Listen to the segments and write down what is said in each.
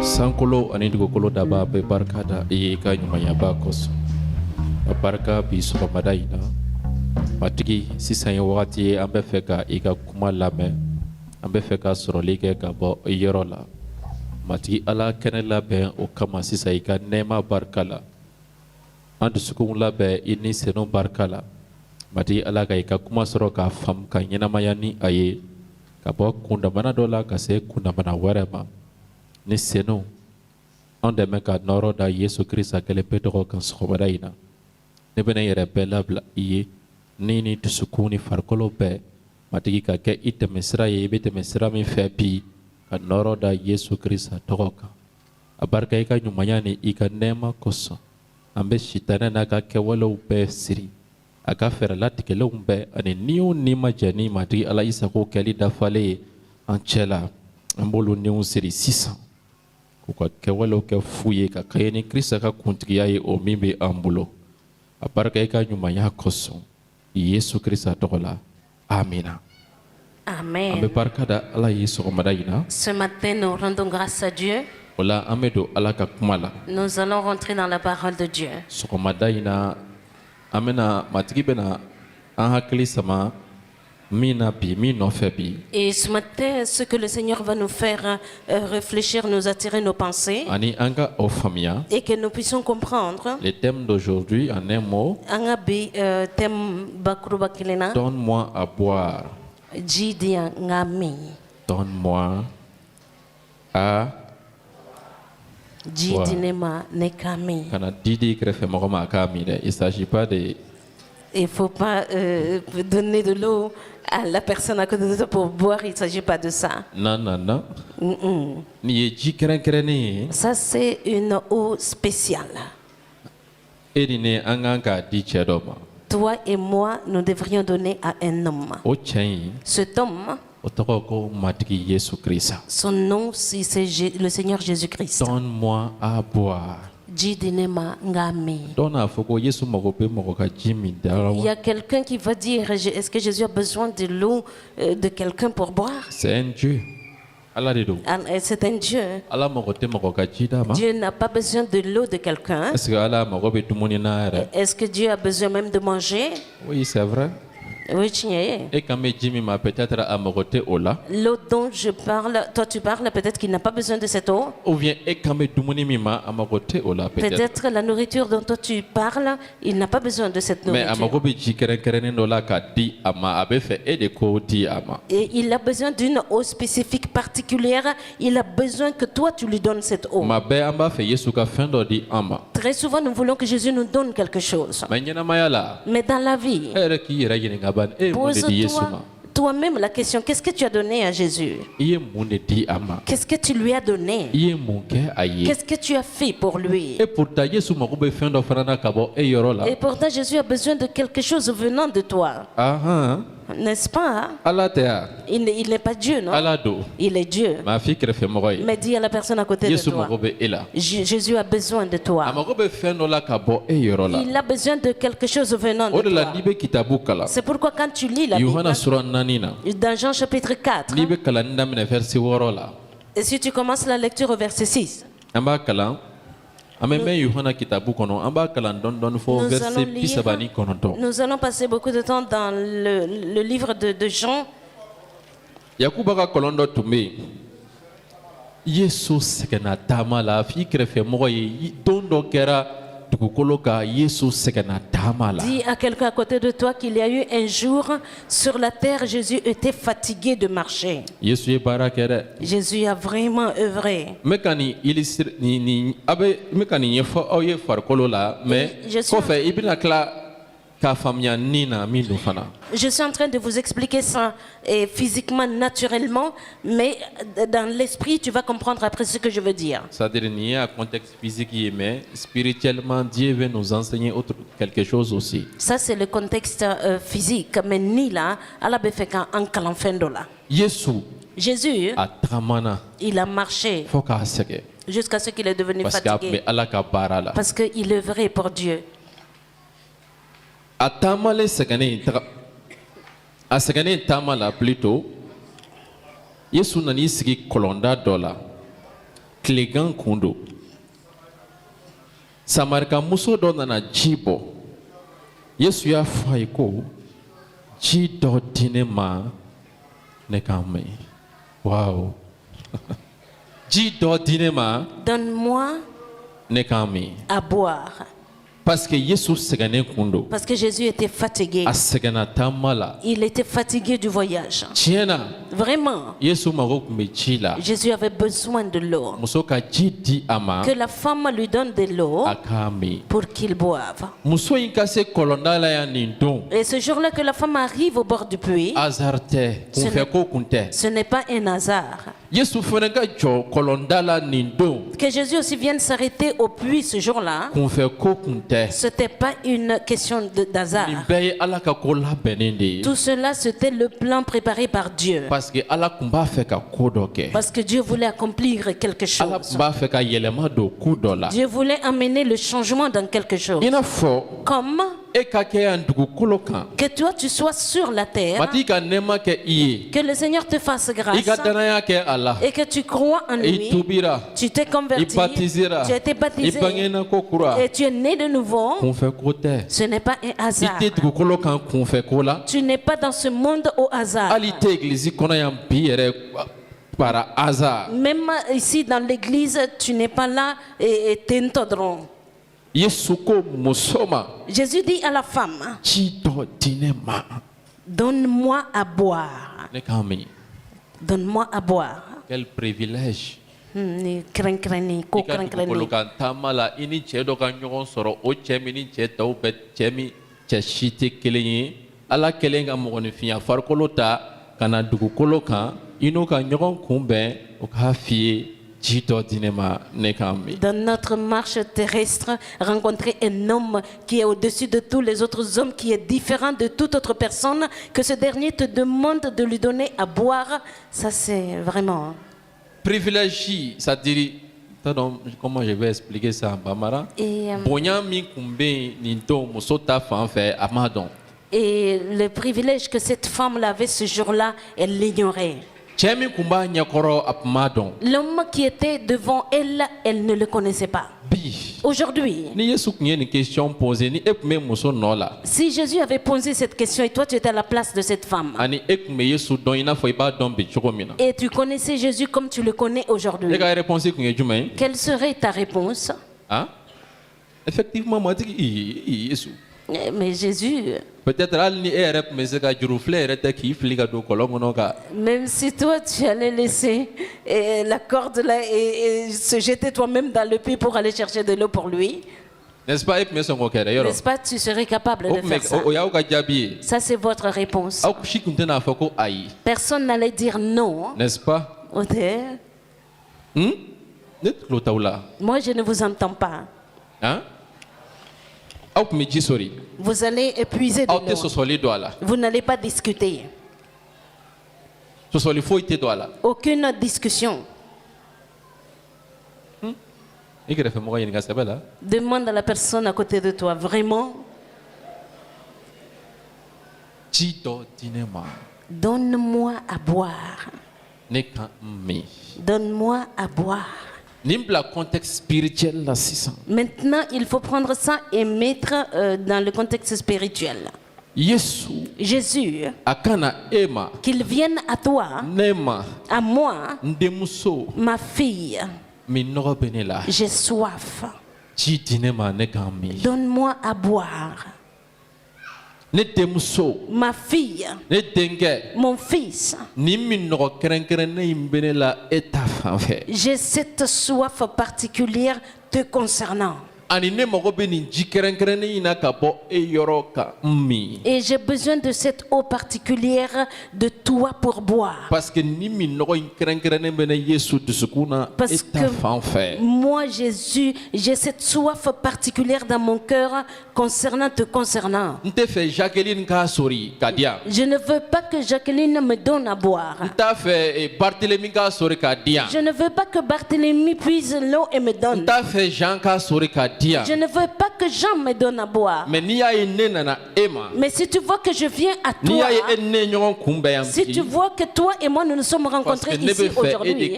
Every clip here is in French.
Sankolo ani dugukolo daba bɛ barika da i ye i ka ɲumanyaba kosɔn. A barika bi sɔgɔmada in na. Matigi, sisan ye wagati ye an bɛ fɛ ka i ka kuma lamɛn. An bɛ fɛ ka sɔrɔli kɛ ka bɔ i yɔrɔ la. Matigi, Ala kɛnɛ labɛn o kama sisan i ka nɛɛma barika la. An dusukun labɛn i ni senu barika la. Matigi, Ala ka i ka kuma sɔrɔ k'a faamu ka ɲɛnamaya ni a ye. Ka bɔ kundamana dɔ la ka se kundamana wɛrɛ ma. Ni senu an dɛmɛ ka nɔrɔ da Yesu Kirisa kɛlen pe tɔgɔ kan sɔgɔmada in na. Ne bɛna n yɛrɛ bɛɛ labila i ye ni dusukun ni farikolo bɛɛ. Matigi, ka kɛ i tɛmɛsira ye, i bɛ tɛmɛ sira min fɛ bi ka nɔrɔ da Yesu Kirisa tɔgɔ kan. A barika i ka ɲumanya ni i ka nɛɛma kosɔn. An bɛ sitanɛ n'a ka kɛwalew bɛɛ siri. A ka fɛɛrɛ latigɛlenw bɛɛ ani ni o ni ma jɛ ni Matigi Ala i sago kɛli dafalen ye an cɛ la. An b'olu niw siri sisan. K'u ka kɛwalew kɛ fu ye ka kɛɲɛ ni Kirisa ka kuntigiya ye o min bɛ an bolo. A barika i ka ɲumanya kosɔn. Yesu Kirisa tɔgɔ la. Amina. Amen. An bɛ barika da Ala ye sɔgɔmada in na. Ce matin, nous rendons grâce à Dieu. O la an bɛ don Ala ka kuma la. Nous allons rentrer dans la parole de Dieu. Sɔgɔmada in na an bɛna matigi bɛna an hakili sama min na bi min nɔfɛ bi. Et ce matin, ce que le Seigneur va nous faire réfléchir, nous attirer nos pensées. Ani an ka o faamuya. Et que nous puissions comprendre. Le thème d'aujourd'hui en un mot. Anga bi thème bakuruba kilena. Donne-moi à boire. Jidi ngami. Donne-moi à Jidi nema nekami. Kana didi krefe mɔgɔ ma k'a min dɛ. Il s'agit pas de. Il ne faut pas donner de l'eau à la personne à côté de toi pour boire. Il ne s'agit pas de ça. Non, non, non. Ni ye ji kɛrɛnkɛrɛnnen ye. Ça, c'est une eau spéciale. E ni ne an kan k'a di cɛ dɔ ma. Toi et moi, nous devrions donner à un homme. O cɛ in. Cet homme, o tɔgɔ ko matigi Yesu Kirisa. son nom, c'est le Seigneur Jésus-Christ. Donne-moi à boire. Jidinema ngami. Il y a quelqu'un qui va dire, est-ce que Jésus a besoin de l'eau de quelqu'un pour boire? C'est un Dieu. C'est un Dieu. Dieu n'a pas besoin de l'eau de quelqu'un. Est-ce que Dieu a besoin même de manger? Oui, c'est vrai. Oui, l'eau dont je parle, toi tu parles, peut-être qu'il n'a pas besoin de cette eau. Ou bien peut-être la nourriture dont toi tu parles, il n'a pas besoin de cette nourriture. Et il a besoin d'une eau spécifique particulière. Il a besoin que toi tu lui donnes cette eau. Très souvent nous voulons que Jésus nous donne quelque chose. Mais dans la vie, pose-toi toi-même la question, qu'est-ce que tu as donné à Jésus? Qu'est-ce que tu lui as donné? Qu'est-ce que tu as fait pour lui? Et pourtant Jésus a besoin de quelque chose venant de toi. N'est-ce pas? Il n'est pas Dieu, non? Il est Dieu. Mais dis à la personne à côté de toi, Jésus a besoin de toi. Il a besoin de quelque chose venant de toi. C'est pourquoi quand tu lis la Bible, dans Jean chapitre 4, et si tu commences la lecture au verset 6, nous allons passer beaucoup de temps dans le livre de Jean. Dis à quelqu'un à côté de toi qu'il y a eu un jour sur la terre, Jésus était fatigué de marcher. Jésus a vraiment œuvré. Je suis en train de vous expliquer ça physiquement, naturellement, mais dans l'esprit, tu vas comprendre après ce que je veux dire. C'est-à-dire qu'il y a un contexte physique, mais spirituellement, Dieu veut nous enseigner quelque chose aussi. Ça, c'est le contexte physique, mais ni là, Jésus, il a marché jusqu'à ce qu'il est devenu fatigué. Parce qu'il œuvrait pour Dieu. A sɛgɛnnen taama la plutôt Yesu nana i sigi kɔlɔnda dɔ la Klegan kundo. Samarika muso dɔ nana ji bɔ. Yesu y'a fɔ a ye ko ji dɔ di ne ma ne k'a min. Wow. Ji dɔ di ne ma. Donne-moi ne k'a min. À boire. Parce que Jésus sɛgɛnnen kun don. Parce que Jésus était fatigué. A sɛgɛnna taama la. Il était fatigué du voyage. Tiɲɛ na. Vraiment. Jésus mago tun bɛ ji la. Jésus avait besoin de l'eau. Muso ka ji di a ma. Que la femme lui donne de l'eau. A k'a min. Pour qu'il boive. Muso in ka se kɔlɔnda la yan nin don. Et ce jour-là que la femme arrive au bord du puits. Hasard tɛ. Kunfɛ ko kun tɛ. Ce n'est pas un hasard. Yesu fana ka jɔ kɔlɔnda la nin don. Que Jésus aussi vienne s'arrêter au puits ce jour-là. Kunfɛ ko kun tɛ. C'était pas une question d'hasard. Nin bɛɛ ye Ala ka ko labɛnnen de ye. Tout cela c'était le plan préparé par Dieu. Parce que Ala kun b'a fɛ ka ko dɔ kɛ. Parce que Dieu voulait accomplir quelque chose. Ala kun b'a fɛ ka yɛlɛma don ku dɔ la. Dieu voulait amener le changement dans quelque chose. I n'a fɔ. Comme que toi tu sois sur la terre, que le Seigneur te fasse grâce et que tu crois en lui, tu t'es converti, tu as été baptisé et tu es né de nouveau. Ce n'est pas un hasard. Tu n'es pas dans ce monde au hasard. Par hasard. Même ici dans l'église, tu n'es pas là et t'entendront. Jésus dit à la femme, donne-moi à boire. Donne-moi à boire. Quel privilège. Dans notre marche terrestre, rencontrer un homme qui est au-dessus de tous les autres hommes, qui est différent de toute autre personne, que ce dernier te demande de lui donner à boire, ça c'est vraiment... Privilégié, ça dit... Comment je vais expliquer ça en Bamara? Et le privilège que cette femme avait ce jour-là, elle l'ignorait. L'homme qui était devant elle, elle ne le connaissait pas. Aujourd'hui, si Jésus avait posé cette question et toi tu étais à la place de cette femme, et tu connaissais Jésus comme tu le connais aujourd'hui, quelle serait ta réponse? Effectivement, moi je dis mais Jésus, peut-être même si toi tu allais laisser la corde là et se jeter toi-même dans le puits pour aller chercher de l'eau pour lui, n'est-ce pas, tu serais capable de faire ça? Ça c'est votre réponse. Personne n'allait dire non. N'est-ce pas? Moi je ne vous entends pas. Hein? Vous allez épuiser de l'eau. Vous n'allez pas discuter. Aucune discussion. Demande à la personne à côté de toi, vraiment. Donne-moi à boire. Donne-moi à boire. Maintenant, il faut prendre ça et mettre dans le contexte spirituel. Jésus, qu'il vienne à toi, à moi, ma fille, j'ai soif. Donne-moi à boire. Ma fille, mon fils, j'ai cette soif particulière te concernant. Et j'ai besoin de cette eau particulière de toi pour boire. Parce que moi, Jésus, j'ai cette soif particulière dans mon cœur concernant te concernant. Je ne veux pas que Jacqueline me donne à boire. Je ne veux pas que Barthélemy puise l'eau et me donne. Je ne veux pas que Jean me donne à boire. Mais si tu vois que je viens à toi, si tu vois que toi et moi nous nous sommes rencontrés ici aujourd'hui,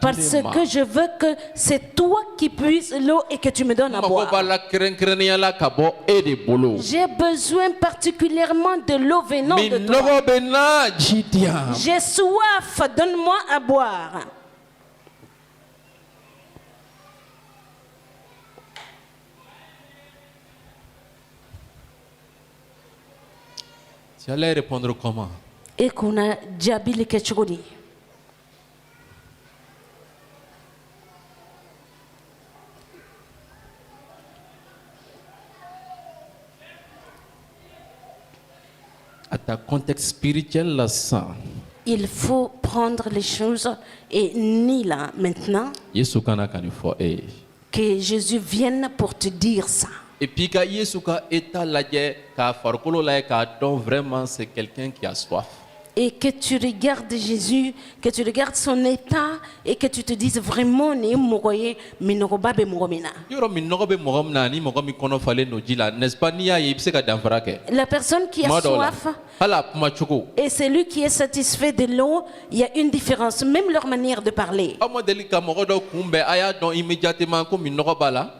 parce que je veux que c'est toi qui puisses l'eau et que tu me donnes à boire. J'ai besoin particulièrement de l'eau venant de toi. J'ai soif, donne-moi à boire. Tu allais répondre comment? Et qu'on a jabili kechogodi. À ta contexte spirituel là, ça. Il faut prendre les choses et ni là maintenant que Jésus vienne pour te dire ça. Et puis quand vraiment c'est quelqu'un qui a soif. Et que tu regardes Jésus, que tu regardes son état et que tu te dises vraiment la personne qui a soif et celui qui est satisfait de l'eau, il y a une différence, même leur manière de parler.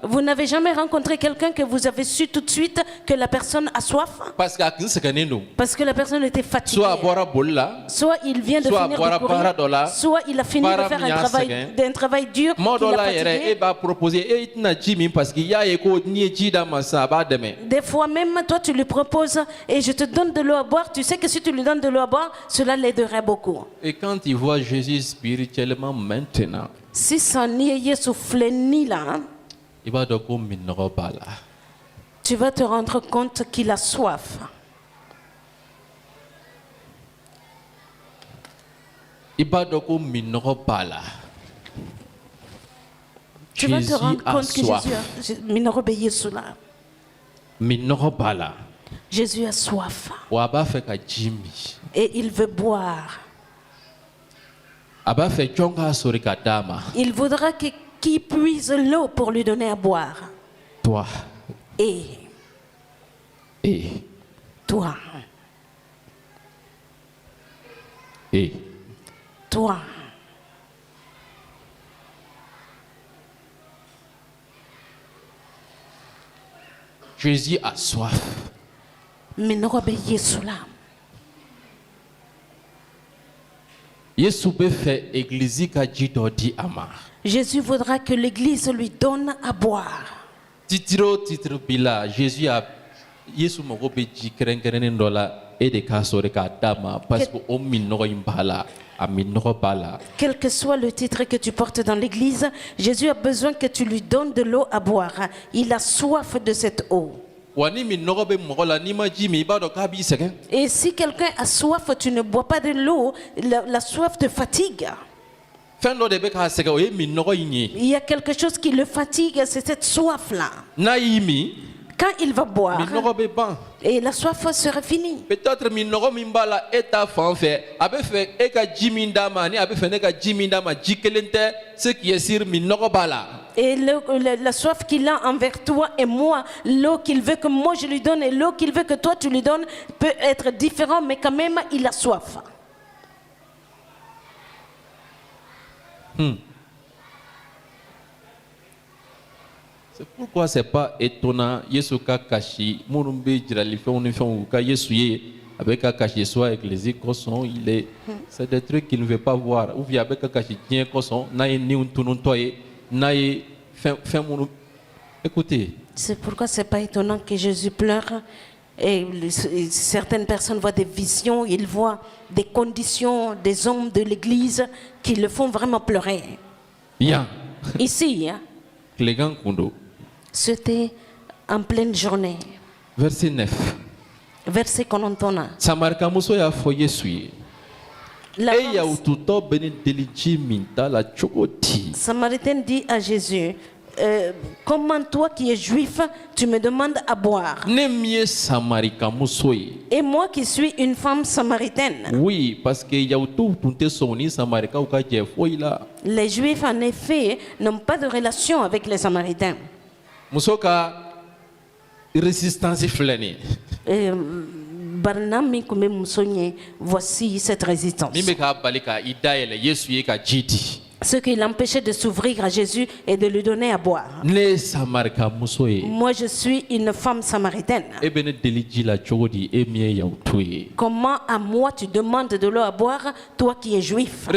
Vous n'avez jamais rencontré quelqu'un que vous avez su tout de suite que la personne a soif? Parce que la personne était fatiguée. Soit il vient de finir de courir, soit il a fini de faire un travail dur. Des fois même, toi tu lui proposes et je te donne de l'eau à boire. Tu sais que si tu lui donnes de l'eau à boire, cela l'aiderait beaucoup. Et quand il voit Jésus spirituellement maintenant, si ça n'y est soufflé ni là, tu vas te rendre compte qu'il a soif. Tu vas te rendre compte que Jésus a soif. Et il veut boire. Il voudra qu'il puise l'eau pour lui donner à boire. Toi. Et toi. Et toi. Jésus a soif. Jésus voudra que l'église lui donne à boire. Jésus a quel que soit le titre que tu portes dans l'église, Jésus a besoin que tu lui donnes de l'eau à boire. Il a soif de cette eau. Et si quelqu'un a soif, tu ne bois pas de l'eau, la soif te fatigue. Il y a quelque chose qui le fatigue, c'est cette soif-là. Quand il va boire, et la soif sera finie. Peut-être et la soif qu'il a envers toi et moi, l'eau qu'il veut que moi je lui donne et l'eau qu'il veut que toi tu lui donnes peut être différent, mais quand même il a soif. C'est pourquoi c'est pas étonnant Yesu ka kashi murumbe jirali fe on fait ou ka Yesu avec ka kashi soit avec les écossons il est c'est des trucs qu'il ne veut pas voir ou via avec ka kashi tien cosson na ni un tunun toye na fait mon écoutez. C'est pourquoi c'est pas étonnant que Jésus pleure et certaines personnes voient des visions, ils voient des conditions des hommes de l'église qui le font vraiment pleurer. Bien. Ici, hein? C'était en pleine journée. Verset 9. Verset qu'on entend. Samaritain dit à Jésus, comment toi qui es juif, tu me demandes à boire? Et moi qui suis une femme samaritaine. Oui, parce que les juifs en effet n'ont pas de relation avec les samaritains. musoka résistance fleni. Voici cette résistance. Ce qui l'empêchait de s'ouvrir à Jésus et de lui donner à boire. Moi, je suis une femme samaritaine. Comment à moi tu demandes de l'eau à boire, toi qui es juif?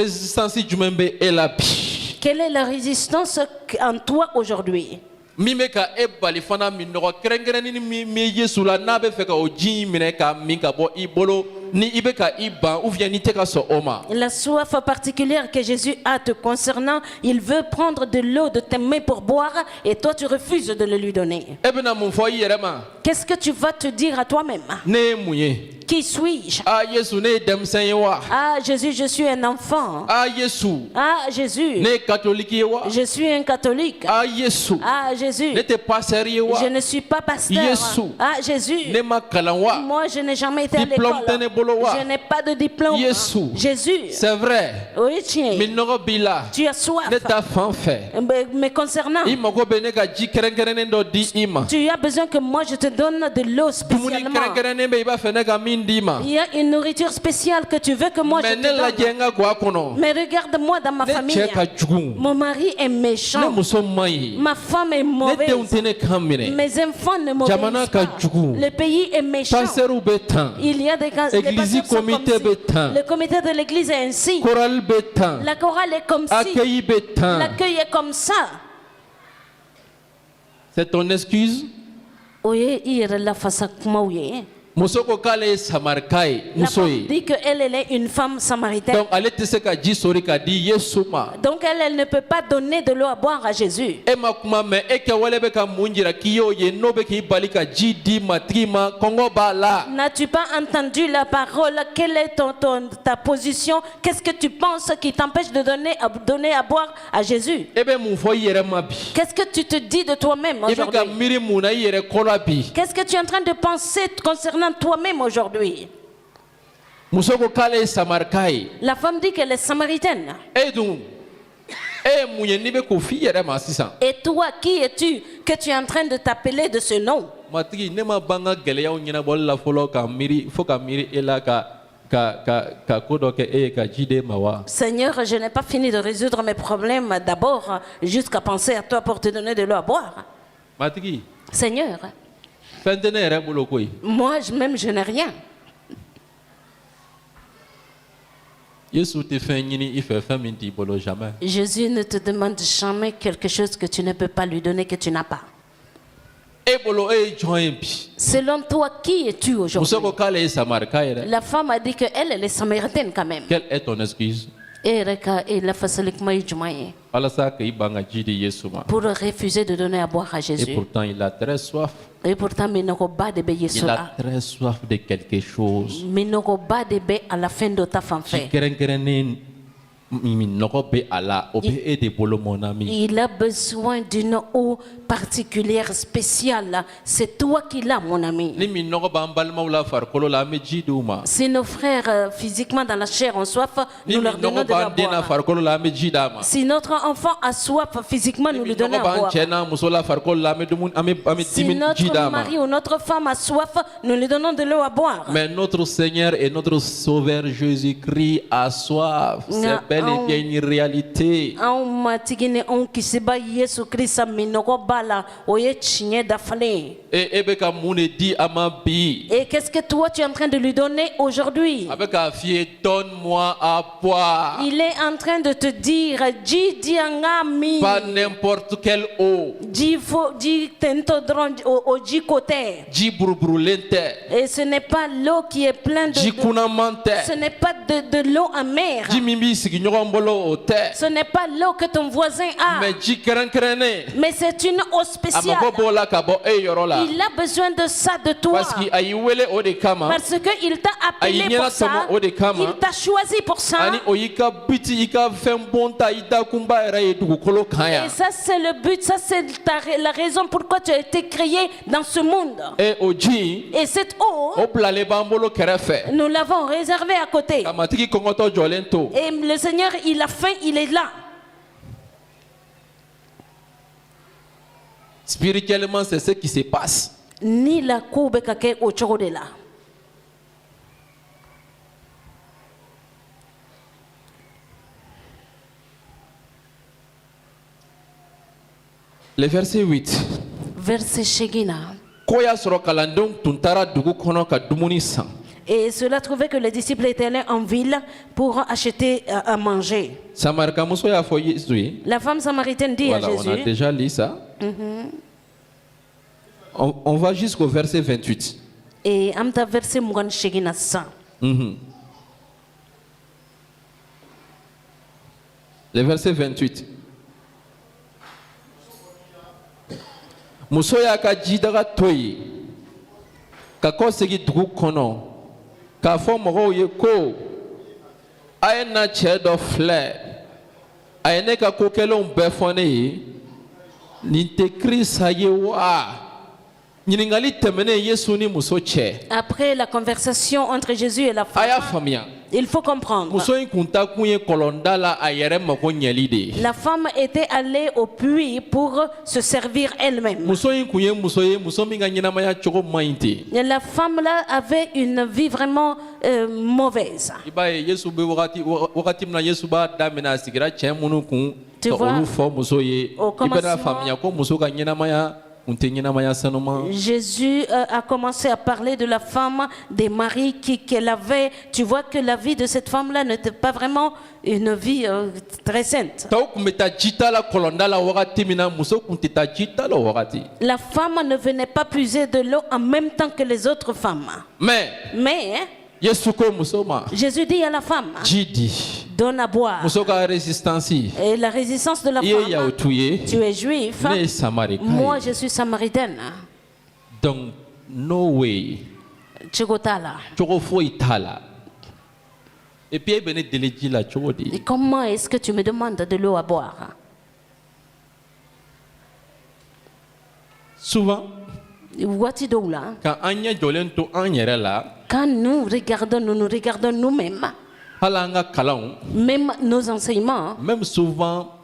Quelle est la résistance en toi aujourd'hui? Mimeka ebali fana minoro kerengereni mi Yesu la na be feka oji mineka minka bo ibolo ni ibeka iba ou vient ni teka so oma. La soif particulière que Jésus a te concernant, il veut prendre de l'eau de tes mains pour boire et toi tu refuses de le lui donner. Ebena mun fo yerema. Qu'est-ce que tu vas te dire à toi-même? Ne muye. Qui suis-je? Ah Yesu ne demsen wa. Ah Jésus, je suis un enfant. Ah Yesu. Ah Jésus. Ne catholique wa. Je suis un catholique. Ah Yesu. Ah Jésus. Ne te pasteur wa. Je ne suis pas pasteur. Yesu. Ah Jésus. Ne makalan wa. Moi je n'ai jamais été à l'école. Je n'ai pas de diplôme. Yesu. Jésus. C'est vrai. Oui, tiens. Tu as soif. Ne ta fan fait. Mais concernant, tu as besoin que moi je te donne de l'eau spécialement. Il y a une nourriture spéciale que tu veux que moi je te donne. Mais regarde-moi dans ma famille. Mon mari est méchant. Ma femme est mauvaise. Mes enfants ne m'obéissent pas. Le pays est méchant. Il y a des cas. Le comité de l'église est ainsi. La chorale est comme si. L'accueil est comme ça. C'est ton excuse? Oui, il la face à moi. La femme dit qu'elle est une femme samaritaine. Donc elle ne peut pas donner de l'eau à boire à Jésus. N'as-tu pas entendu la parole? Quelle est ta position? Qu'est-ce que tu penses qui t'empêche de donner à boire à Jésus? Qu'est-ce que tu te dis de toi-même aujourd'hui? Qu'est-ce que tu es en train de penser concernant toi-même aujourd'hui? La femme dit qu'elle est samaritaine. Et toi, qui es-tu que tu es en train de t'appeler de ce nom? Seigneur, je n'ai pas fini de résoudre mes problèmes d'abord jusqu'à penser à toi pour te donner de l'eau à boire. Seigneur, moi-même je n'ai rien. Jésus ne te demande jamais quelque chose que tu ne peux pas lui donner, que tu n'as pas. Selon toi, qui es-tu aujourd'hui? La femme a dit qu'elle est samaritaine quand même. Quelle est ton excuse? Pour refuser de donner à boire à Jésus. Et pourtant il a très soif. Et pourtant il a très soif de quelque chose. À la fin de ta fanfare. Il a besoin d'une eau particulière, spéciale. C'est toi qui l'as, mon ami. Si nos frères physiquement dans la chair ont soif, nous leur donnons de la boire. Si notre enfant a soif physiquement, nous lui donnons à boire. Si notre mari ou notre femme a soif, nous lui donnons de l'eau à boire. Mais notre Seigneur et notre Sauveur Jésus-Christ a soif. C'est bel et bien une réalité. Et qu'est-ce que toi tu es en train de lui donner aujourd'hui? Donne-moi à boire. Il est en train de te dire, pas n'importe quelle eau. Et ce n'est pas l'eau qui est pleine de... Ce n'est pas de l'eau amère. Ce n'est pas l'eau que ton voisin a. Mais c'est une eau spéciale. Il a besoin de ça de toi. Parce qu'il t'a appelé pour ça. Il t'a choisi pour ça. Et ça c'est le but, ça c'est la raison pourquoi tu as été créé dans ce monde. Et cette eau, nous l'avons réservée à côté. Et le Seigneur, il a faim, il est là. Spirituellement, c'est ce qui se passe. Ni la koube kake ochorodela. Le verset 8. Verset Shegina. Et cela trouvait que les disciples étaient allés en ville pour acheter à manger. La femme samaritaine dit à Jésus. On a déjà lu ça. On va jusqu'au verset 28. Et amta verset Mougan Shegina 100. Le verset 28. Muso ya ka jidaga toyi ka ko segi dugu kono ka fɔ mɔgɔw ye ko a ye na cɛ dɔ filɛ a ye ne ka kokɛlenw bɛɛ fɔ ne ye nin tɛ Kirisa ye wa ɲininkali tɛmɛnen Yesu ni muso cɛ. Après la conversation entre Jésus et la femme. A y'a faamuya. Il faut comprendre. Muso in kun ta kun ye kɔlɔnda la a yɛrɛ mako ɲɛli de ye. La femme était allée au puits pour se servir elle-même. Muso in kun ye muso ye muso min ka ɲɛnamaya cogo man ɲi ten. La femme là avait une vie vraiment mauvaise. I b'a ye Yesu bɛ wagati min na Yesu b'a daminɛ a sigira cɛ minnu kun ka olu fɔ muso ye i bɛna faamuya ko muso ka ɲɛnamaya. Jésus a commencé à parler de la femme, des maris qu'elle avait. Tu vois que la vie de cette femme-là n'était pas vraiment une vie très sainte. La femme ne venait pas puiser de l'eau en même temps que les autres femmes. Mais Jésus dit à la femme, donne à boire. Et la résistance de la femme, tu es juif, moi je suis samaritaine. Donc, no way. Et puis, et comment est-ce que tu me demandes de l'eau à boire? Souvent, quand nous regardons nous-mêmes, même nos enseignements, même souvent,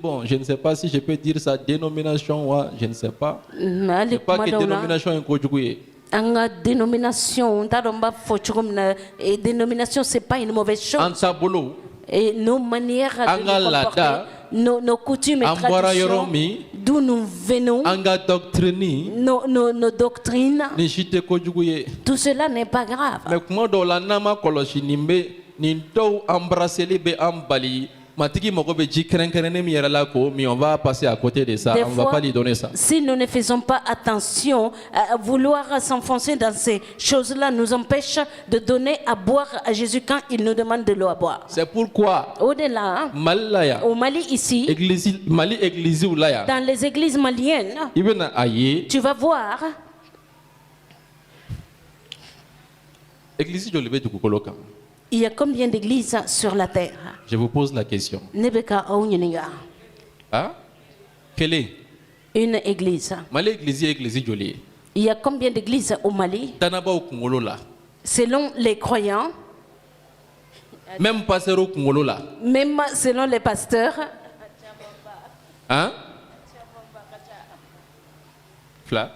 bon, je ne sais pas si je peux dire ça, dénomination, je ne sais pas. Je ne sais pas quelle dénomination est en dénomination, et dénomination, c'est pas une mauvaise chose. Et nos manières de nous comporter, nos coutumes et traditions, d'où nous venons, nos doctrines, tout cela n'est pas grave. Matigi moko be ji kɛrɛnkɛrɛnnen min yɛrɛ la ko mi on va passer à côté de ça, on va pas lui donner ça. Si nous ne faisons pas attention à vouloir s'enfoncer dans ces choses-là, nous empêche de donner à boire à Jésus quand il nous demande de l'eau à boire. C'est pourquoi au-delà, au Mali ici, dans les églises maliennes, tu vas voir. Il y a combien d'églises sur la terre? Je vous pose la question. Hein? Quelle est? Une église. Il y a combien d'églises au Mali? Selon les croyants. Même selon les pasteurs. Hein? Fla?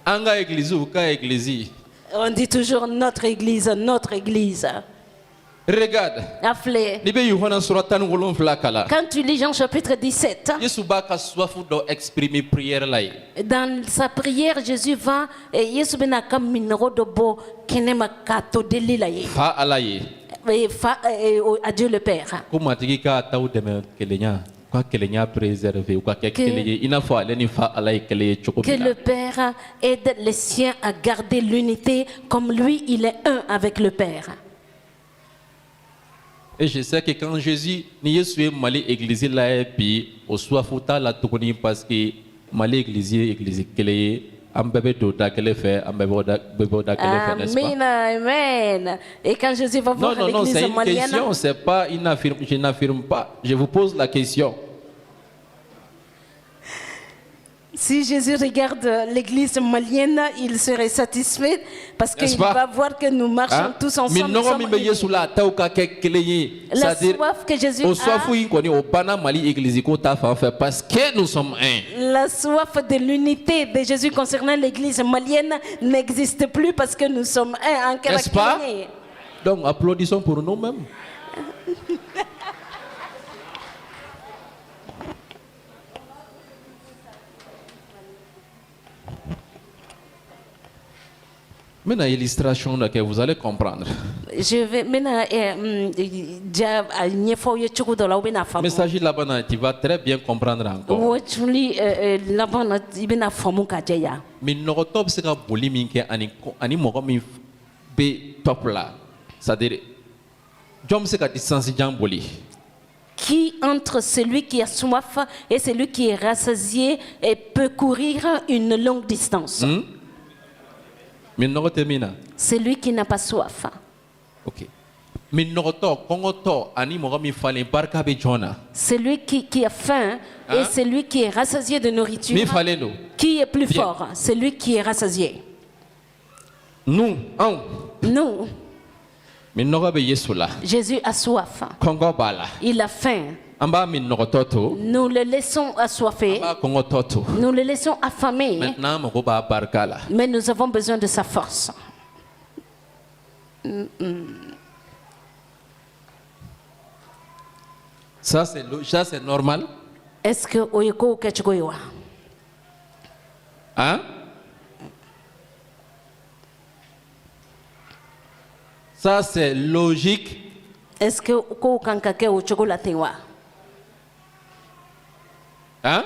Anga église ou ka église? On dit toujours notre église, notre église. Regarde. Quand tu lis Jean chapitre 17, dans sa prière, Jésus va et à Dieu le Père. Que le Père aide les siens à garder l'unité comme lui, il est un avec le Père. Et je sais que quand Jésus n'y est Mali église là et puis au soir fouta la tourner parce que Mali église qu'elle est un bébé d'oda qu'elle fait un bébé d'oda qu'elle fait, n'est-ce pas? Amen. Et quand Jésus va voir l'église malienne, c'est une question, c'est pas une affirme, je n'affirme pas, je vous pose la question. Si Jésus regarde l'église malienne, il serait satisfait parce qu'il va voir que nous marchons tous ensemble. La soif que Jésus a, la soif de l'unité de Jésus concernant l'église malienne n'existe plus parce que nous sommes un en caractère. Donc applaudissons pour nous-mêmes. Maintenant, illustration que vous allez comprendre. Je vais maintenant message là-bas, tu vas très bien comprendre encore. Mais nous top c'est que boli minke ani mogo mi be top là. C'est-à-dire jom c'est que distance jam boli. Qui entre celui qui a soif et celui qui est rassasié et peut courir une longue distance. Celui qui n'a pas soif. Ok. Celui qui a faim et celui qui est rassasié de nourriture. Qui est plus fort? Celui qui est rassasié. Nous. Jésus a soif. Il a faim. Nous le laissons assoiffé. Nous le laissons affamé. Mais nous avons besoin de sa force. Ça c'est normal. Est-ce que oyeko kechugoywa? Hein? Ça c'est logique. Est-ce que ko kankake o chogola tewa? Hein?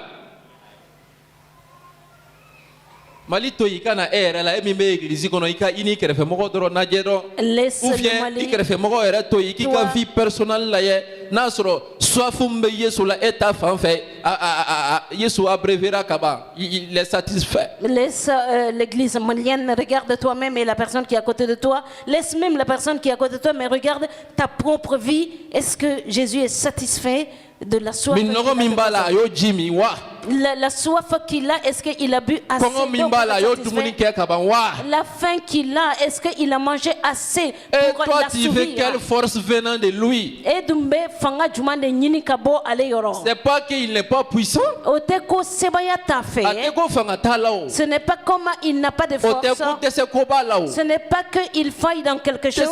Mali to ikana era la emi me église kono ika ini kerefe moko doro na jero ou bien ikerefe moko era to ikika vie personnelle la ye na soro soifum be Yesu la eta fanfe Yesu abrévera kaba il est satisfait. Laisse l'église malienne, regarde toi-même et la personne qui est à côté de toi, laisse même la personne qui est à côté de toi, mais regarde ta propre vie. Est-ce que Jésus est satisfait de la soif? La soif qu'il a, est-ce qu'il a bu assez? La faim qu'il a, est-ce qu'il a mangé assez? Et toi tu veux quelle force venant de lui? C'est pas qu'il n'est pas puissant. Ce n'est pas comme il n'a pas de force. Ce n'est pas qu'il faille dans quelque chose.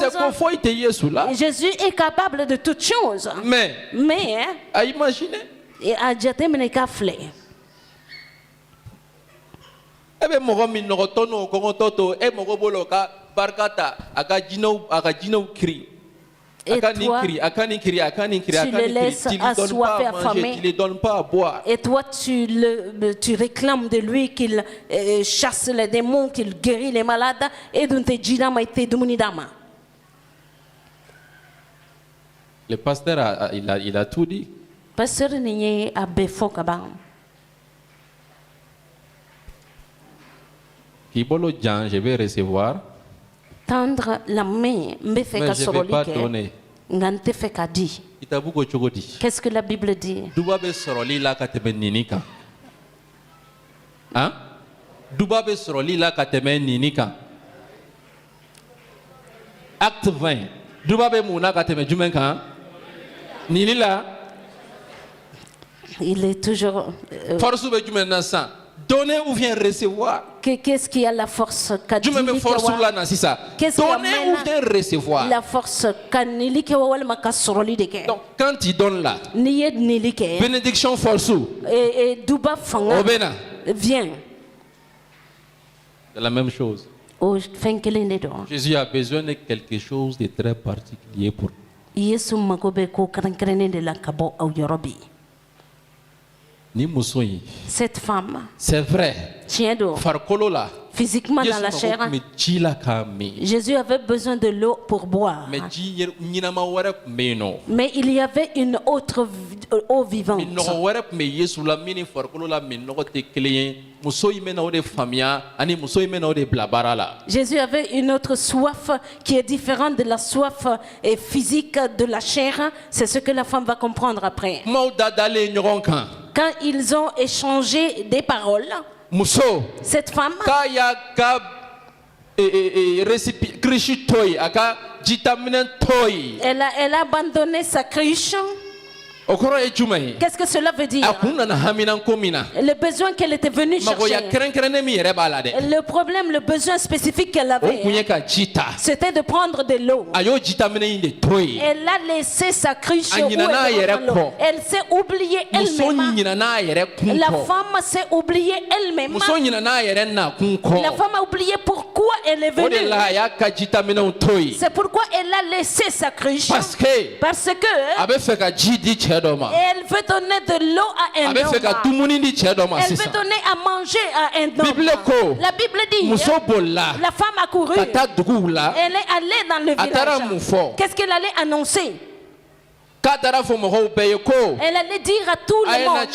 Jésus est capable de toutes choses. Mais à imaginer. Et à ebe mogo minoko tono kongo toto e mogo boloka barkata aka jino kri akani kri tu le donnes pas à boire. Et toi tu réclames de lui qu'il chasse les démons, qu'il guérit les malades et dont te jinama ite dumunidama. Le pasteur il a tout dit. Pasteur niye abefo kabam. Je vais recevoir. Tendre la main, mais je ne vais pas donner. Qu'est-ce que la Bible dit? Hein? Acte 20. Il est toujours... Donner ou bien recevoir. Qu'est-ce qui a la force? Qu'est-ce qui donner ou bien recevoir. La force. Donc quand tu donnes là, bénédiction force. Et Duba Fanga. Viens. C'est la même chose. Jésus a besoin de quelque chose de très particulier pour lui. Cette femme, c'est vrai, physiquement dans la chair, Jésus avait besoin de l'eau pour boire. Mais il y avait une autre eau vivante. Jésus avait une autre soif qui est différente de la soif physique de la chair. C'est ce que la femme va comprendre après. Quand ils ont échangé des paroles, cette femme, elle a abandonné sa cruche. Qu'est-ce que cela veut dire? Le besoin qu'elle était venue chercher. Le problème, le besoin spécifique qu'elle avait, c'était de prendre de l'eau. Elle a laissé sa cruche où elle s'est oubliée elle-même. La femme s'est oubliée elle-même. La femme a oublié pourquoi elle est venue. C'est pourquoi elle a laissé sa cruche. Parce que elle veut donner de l'eau à un homme. Elle veut donner à manger à un homme. La Bible dit, la femme a couru. Elle est allée dans le village. Qu'est-ce qu'elle allait annoncer? Elle allait dire à tout le monde,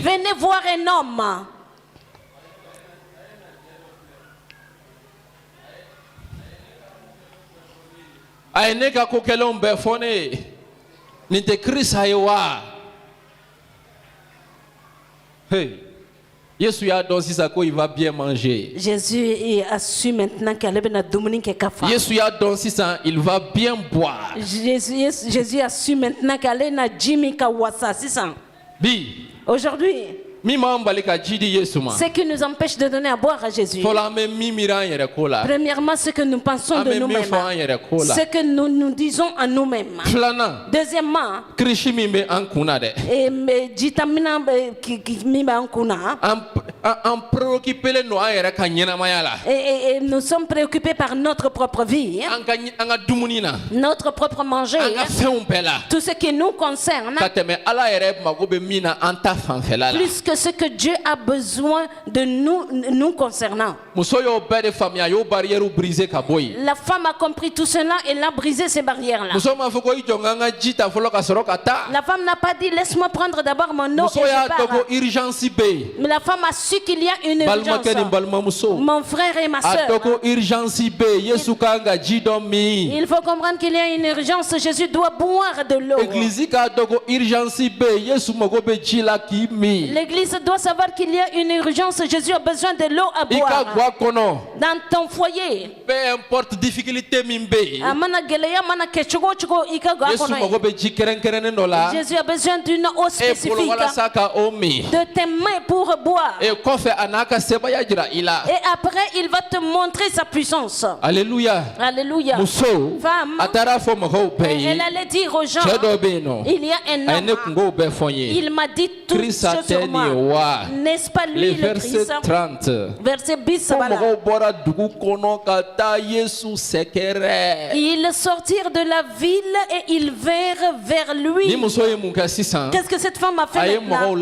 venez voir un homme. Hey, Jésus a donc si ça il va bien manger. Jésus a su maintenant qu'elle est na dominique kafa. Jésus a donc si ça il va bien boire. Jésus a su maintenant qu'elle est na Jimmy Kawasa, c'est ça. Bi. Aujourd'hui, ce qui nous empêche de donner à boire à Jésus. Premièrement, ce que nous pensons de nous-mêmes. Ce que nous disons à nous-mêmes. Deuxièmement, et nous sommes préoccupés par notre propre vie, notre propre manger, tout ce qui nous concerne, plus que ce que Dieu a besoin de nous concernant. La femme a compris tout cela et elle a brisé ces barrières-là. La femme n'a pas dit laisse-moi prendre d'abord mon eau et je pars. Mais la femme a su qu'il y a une urgence. Mon frère et ma soeur, il faut comprendre qu'il y a une urgence. Jésus doit boire de l'eau. L'église doit savoir qu'il y a une urgence. Jésus a besoin de l'eau à boire. Dans ton foyer, peu importe difficulté mimbe, Jésus a besoin d'une eau spécifique, de tes mains pour boire. Et après, il va te montrer sa puissance. Alléluia. Alléluia. Femme, elle allait dire aux gens, il y a un homme, il m'a dit tout sur moi. N'est-ce pas lui le Christ? 30. Verset 10. Ils sortirent de la ville et ils vinrent vers lui. Qu'est-ce que cette femme a fait maintenant?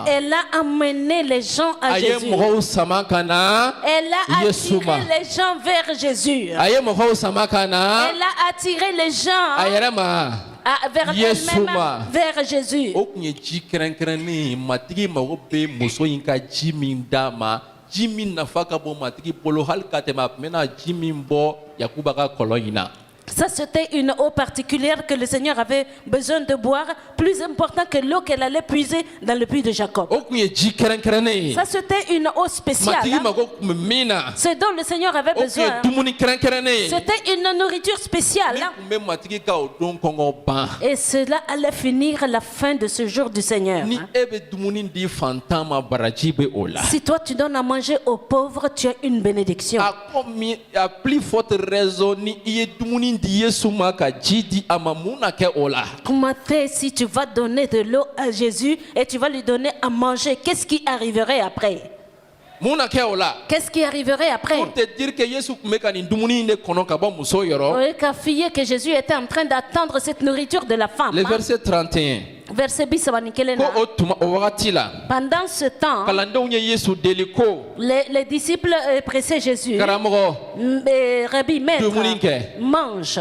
Elle a amené les gens à Jésus. Elle a attiré les gens vers Jésus. Elle a attiré les gens vers elle-même, vers Jésus. Ça, c'était une eau particulière que le Seigneur avait besoin de boire, plus important que l'eau qu'elle allait puiser dans le puits de Jacob. Ça, c'était une eau spéciale. Ce dont le Seigneur avait besoin. C'était une nourriture spéciale. Et cela allait finir la fin de ce jour du Seigneur. Si toi, tu donnes à manger aux pauvres, tu as une bénédiction. À plus forte raison, Comment fait si tu vas donner de l'eau à Jésus et tu vas lui donner à manger, qu'est-ce qui arriverait après? Qu'est-ce qui arriverait après? Pour te dire que Jésus était en train d'attendre cette nourriture de la femme. Le verset 31. Verset 10. Pendant ce temps, les disciples pressaient Jésus. Rabbi, maître, mange.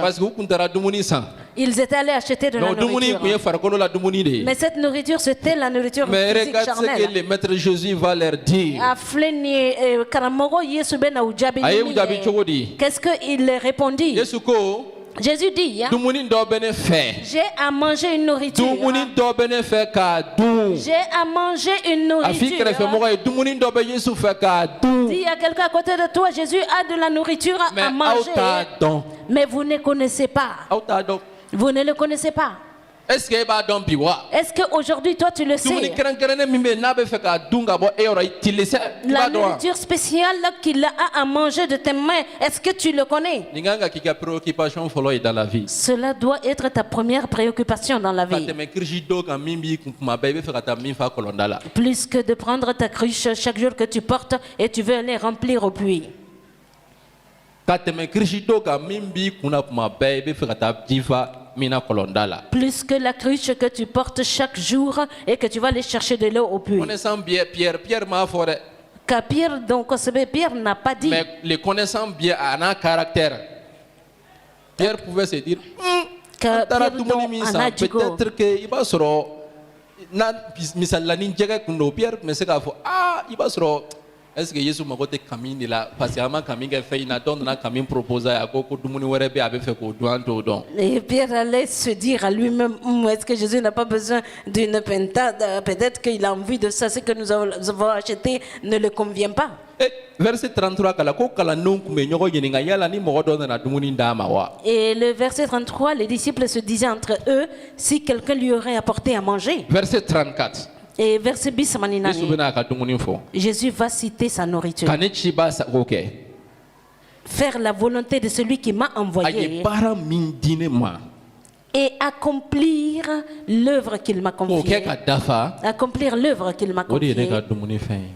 Ils étaient allés acheter de la nourriture. Mais cette nourriture, c'était la nourriture physique charnelle. Le maître Jésus va leur dire. Qu'est-ce qu'il répondit? Jésus dit, j'ai à manger une nourriture. J'ai à manger une nourriture. Dis à quelqu'un à côté de toi, Jésus a de la nourriture à manger. Mais vous ne connaissez pas. Vous ne le connaissez pas. Est-ce qu'aujourd'hui, toi, tu le sais? La nourriture spéciale qu'il a à manger de tes mains, est-ce que tu le connais? Cela doit être ta première préoccupation dans la vie. Plus que de prendre ta cruche chaque jour que tu portes et tu veux aller remplir au puits. Plus que la cruche que tu portes chaque jour et que tu vas aller chercher de l'eau au puits. Car Pierre, donc, Pierre n'a pas dit. Mais les connaissant bien en un caractère. Pierre pouvait se dire, peut-être qu'il va se est-ce que Jésus m'a dit Camille là parce que avant Camille a fait une attente na Camille proposé à Coco Dumuni Werebe avait fait quoi donc. Et Pierre allait se dire à lui-même est-ce que Jésus n'a pas besoin d'une pentade, peut-être qu'il a envie de ça, ce que nous avons acheté ne le convient pas. Verset 33 et le verset 33, les disciples se disaient entre eux si quelqu'un lui aurait apporté à manger. Verset 34. Et verset Jésus va citer sa nourriture. Faire la volonté de celui qui m'a envoyé et accomplir l'œuvre qu'il m'a confiée. Accomplir l'œuvre qu'il m'a confiée.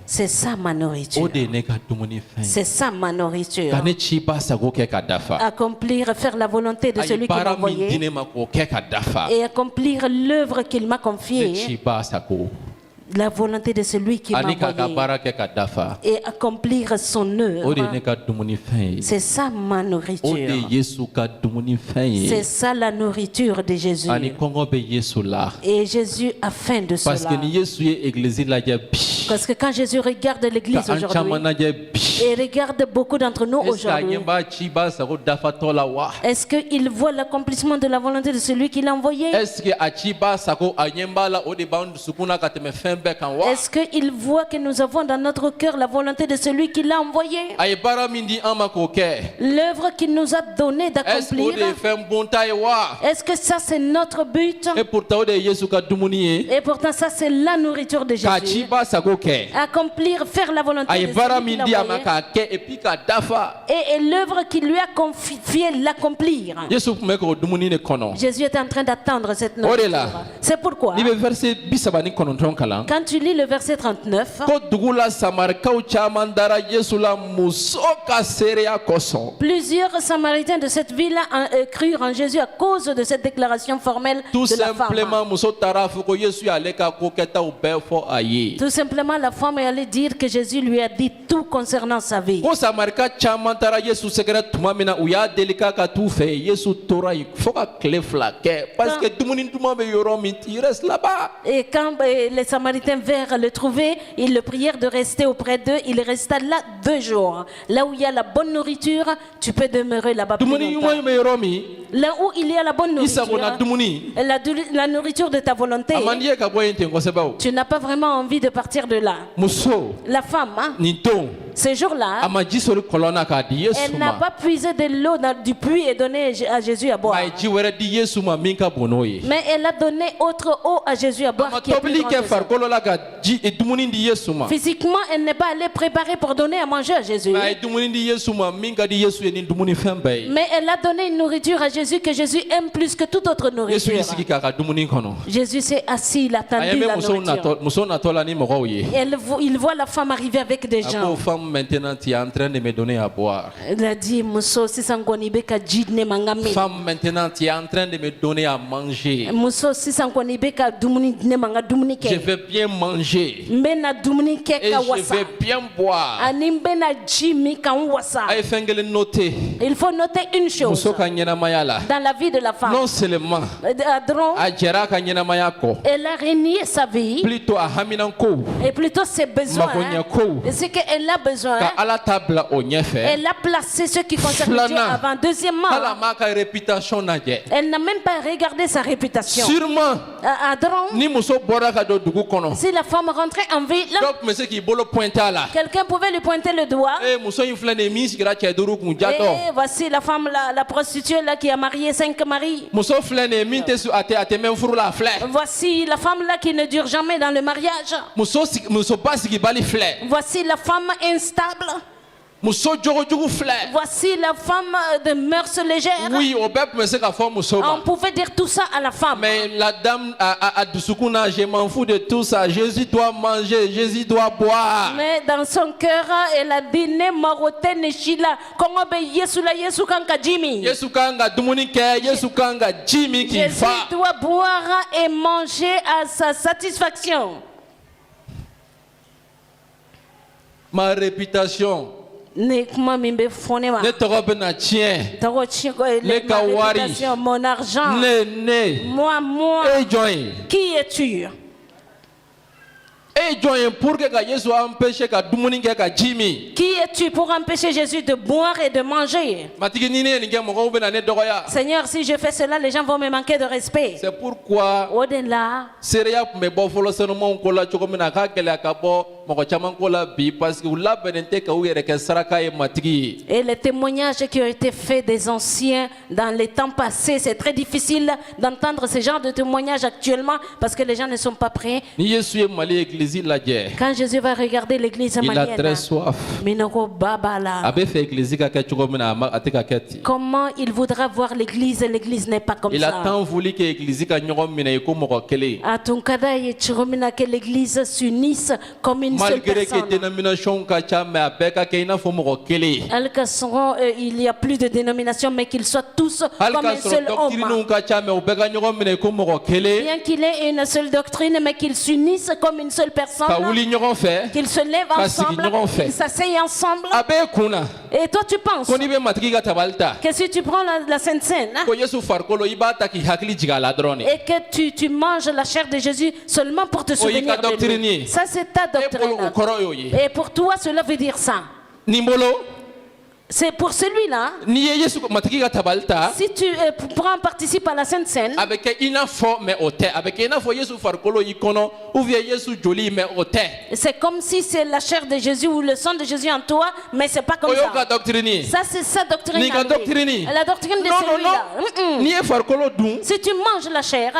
C'est ça ma nourriture. C'est ça ma nourriture. Accomplir, faire la volonté de celui qui m'a envoyé et accomplir l'œuvre qu'il m'a confiée. La volonté de celui qui m'a envoyé et accomplir son œuvre. C'est ça ma nourriture. C'est ça la nourriture de Jésus. Et Jésus a faim de cela. Parce que quand Jésus regarde l'église aujourd'hui et regarde beaucoup d'entre nous aujourd'hui, est-ce qu'il voit l'accomplissement de la volonté de celui qui l'a envoyé? Est-ce qu'il voit que nous avons dans notre cœur la volonté de celui qui l'a envoyé? L'œuvre qu'il nous a donné d'accomplir. Est-ce que ça c'est notre but? Et pourtant ça c'est la nourriture de Jésus. Accomplir, faire la volonté de celui qui l'a envoyé. Et l'œuvre qu'il lui a confiée, l'accomplir. Jésus était en train d'attendre cette nourriture. C'est pourquoi quand tu lis le verset 39, plusieurs Samaritains de cette ville crurent en Jésus à cause de cette déclaration formelle de la femme. Tout simplement, la femme est allée dire que Jésus lui a dit tout concernant sa vie. Et quand les Samaritains vinrent le trouver, ils le prièrent de rester auprès d'eux. Il resta là 2 jours. Là où il y a la bonne nourriture, tu peux demeurer là-bas plus longtemps. Là où il y a la bonne nourriture, la nourriture de ta volonté, tu n'as pas vraiment envie de partir de là. La femme, ce jour-là, elle n'a pas puisé de l'eau du puits et donné à Jésus à boire. Mais elle a donné autre eau à Jésus à boire qui est plus grande que ça. Physiquement, elle n'est pas allée préparer pour donner à manger à Jésus. Mais elle a donné une nourriture à Jésus que Jésus aime plus que toute autre nourriture. Jésus s'est assis, il a attendu la nourriture. Il voit la femme arriver avec des gens. Maintenant, tu es en train de me donner à boire. Il a dit, femme, maintenant, tu es en train de me donner à manger. Je vais bien manger. Et je vais bien boire. Il faut noter une chose dans la vie de la femme. Non seulement elle a régné sa vie et plutôt ses besoins, et ce qu'elle a besoin, elle a placé ce qui concerne Dieu avant. Deuxièmement, elle n'a même pas regardé sa réputation. Sûrement, si la femme rentrait en ville, quelqu'un pouvait lui pointer le doigt. Et voici la femme, la prostituée là, qui a marié 5 maris. Voici la femme là qui ne dure jamais dans le mariage. Voici la femme instable. Voici la femme de mœurs légères. Oui, on pouvait dire tout ça à la femme. Mais la dame a Dusukuna, je m'en fous de tout ça. Jésus doit manger, Jésus doit boire. Mais dans son cœur, elle a dit ne marote ne shila. Kongo be Yesu la Yesu kanga Jimmy. Yesu kanga dumunike, Yesu kanga Jimmy qui Jésus doit boire et manger à sa satisfaction. Ma réputation. Ne mon argent. Moi. Qui es-tu? Qui es-tu pour empêcher Jésus de boire et de manger? Seigneur, si je fais cela, les gens vont me manquer de respect. C'est pourquoi au-delà, et les témoignages qui ont été faits des anciens dans les temps passés, c'est très difficile d'entendre ce genre de témoignages actuellement parce que les gens ne sont pas prêts. Quand Jésus va regarder l'église malienne, il a très soif. Comment il voudra voir l'église et l'église n'est pas comme ça. Il a tant voulu que l'église s'unisse comme une seule personne. Il y a plus de dénominations, mais qu'ils soient tous comme un seul homme. Bien qu'il ait une seule doctrine, mais qu'ils s'unissent comme une seule personne, qu'ils se lèvent ensemble, qu'ils s'asseyent ensemble. Et toi tu penses que si tu prends la Sainte Seine et que tu manges la chair de Jésus seulement pour te souvenir de lui, ça c'est ta doctrine. Et pour toi cela veut dire ça. C'est pour celui-là. Si tu prends participe à la Sainte Seine, c'est comme si c'est la chair de Jésus ou le sang de Jésus en toi, mais c'est pas comme ça. Ça c'est sa doctrine. La doctrine de celui-là. Si tu manges la chair,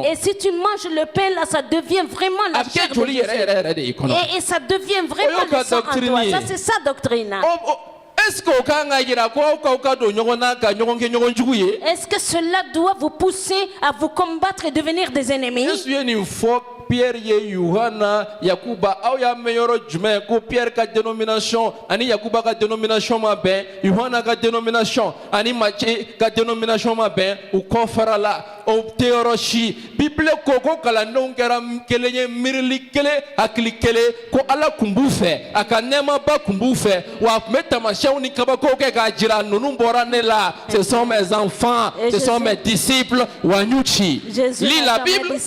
et si tu manges le pain là, ça devient vraiment la chair de Jésus. Et ça devient vraiment le sang. Ça c'est sa doctrine. Est-ce que cela doit vous pousser à vous combattre et devenir des ennemis? Pierre Yohana Yakuba ya meilleur jume ko Pierre ka dénomination ani Yakuba ka dénomination ma ben Yohana ka dénomination ani Matthieu ka dénomination ma ben u ko farala o théologie Bible koko kala ndongera kelenye mirili kele akili kele ko ala kumbufe akanema ba kumbufe wa metamasha uni kabako ke ka jira nunu borane la ce sont mes enfants, ce sont mes disciples wanyuchi. Lis la Bible.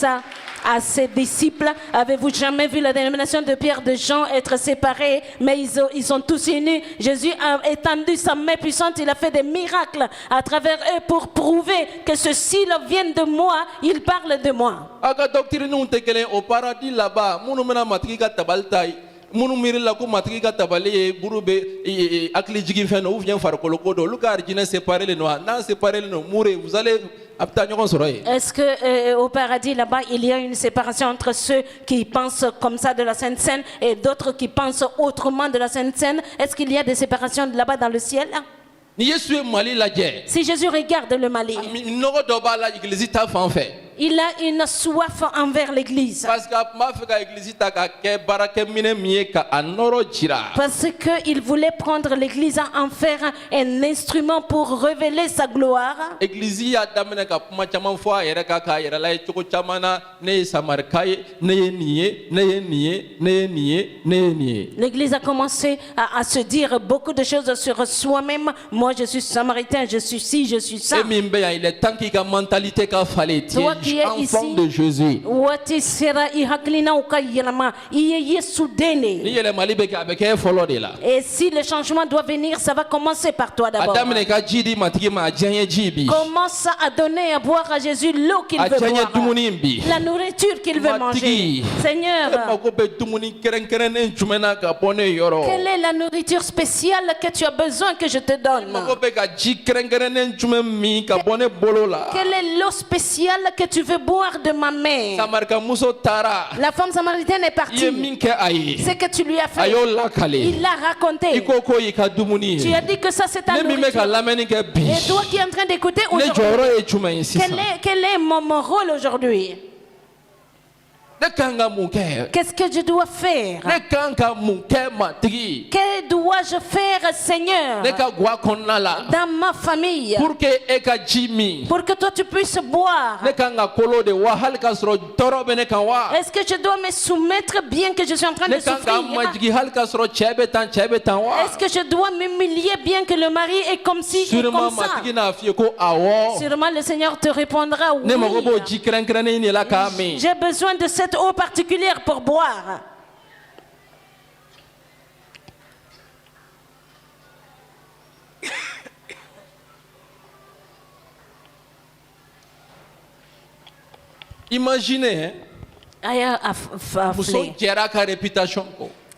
À ses disciples, avez-vous jamais vu la dénomination de Pierre, de Jean être séparés? Mais ils sont tous unis. Jésus a étendu sa main puissante, il a fait des miracles à travers eux pour prouver que ceux-ci viennent de moi, ils parlent de moi. Au paradis là-bas, munu mirila ko matiki ka tabale burube akli jigi feno ou vient faire kolokodo luka arjine séparer les noirs non séparer les mourez vous allez. Est-ce que au paradis là-bas il y a une séparation entre ceux qui pensent comme ça de la Sainte Seine et d'autres qui pensent autrement de la Sainte Seine? Est-ce qu'il y a des séparations là-bas dans le ciel? Si Jésus regarde le Mali, Il a une soif envers l'église. Parce qu'il voulait prendre l'église à en faire un instrument pour révéler sa gloire. L'église a commencé à se dire beaucoup de choses sur soi-même. Moi, je suis samaritain, je suis ci, je suis ça. Il est temps qu'il y ait une mentalité qu'il fallait. Tu es enfant de Jésus. Et si le changement doit venir, ça va commencer par toi d'abord. Commence à donner à boire à Jésus l'eau qu'il veut boire, la nourriture qu'il veut manger. Seigneur, quelle est la nourriture spéciale que tu as besoin que je te donne? Quelle est l'eau spéciale que tu veux boire de ma main? La femme samaritaine est partie. Ce que tu lui as fait, il l'a raconté. Tu as dit que ça c'est ta nourriture. Et toi qui es en train d'écouter aujourd'hui, quel est mon rôle aujourd'hui? Qu'est-ce que je dois faire? Que dois-je faire, Seigneur, dans ma famille, pour que toi tu puisses boire? Est-ce que je dois me soumettre bien que je suis en train de souffrir? Est-ce que je dois m'humilier bien que le mari est comme ci et comme ça? Sûrement le Seigneur te répondra oui. J'ai besoin de cette eau particulière pour boire. Imaginez,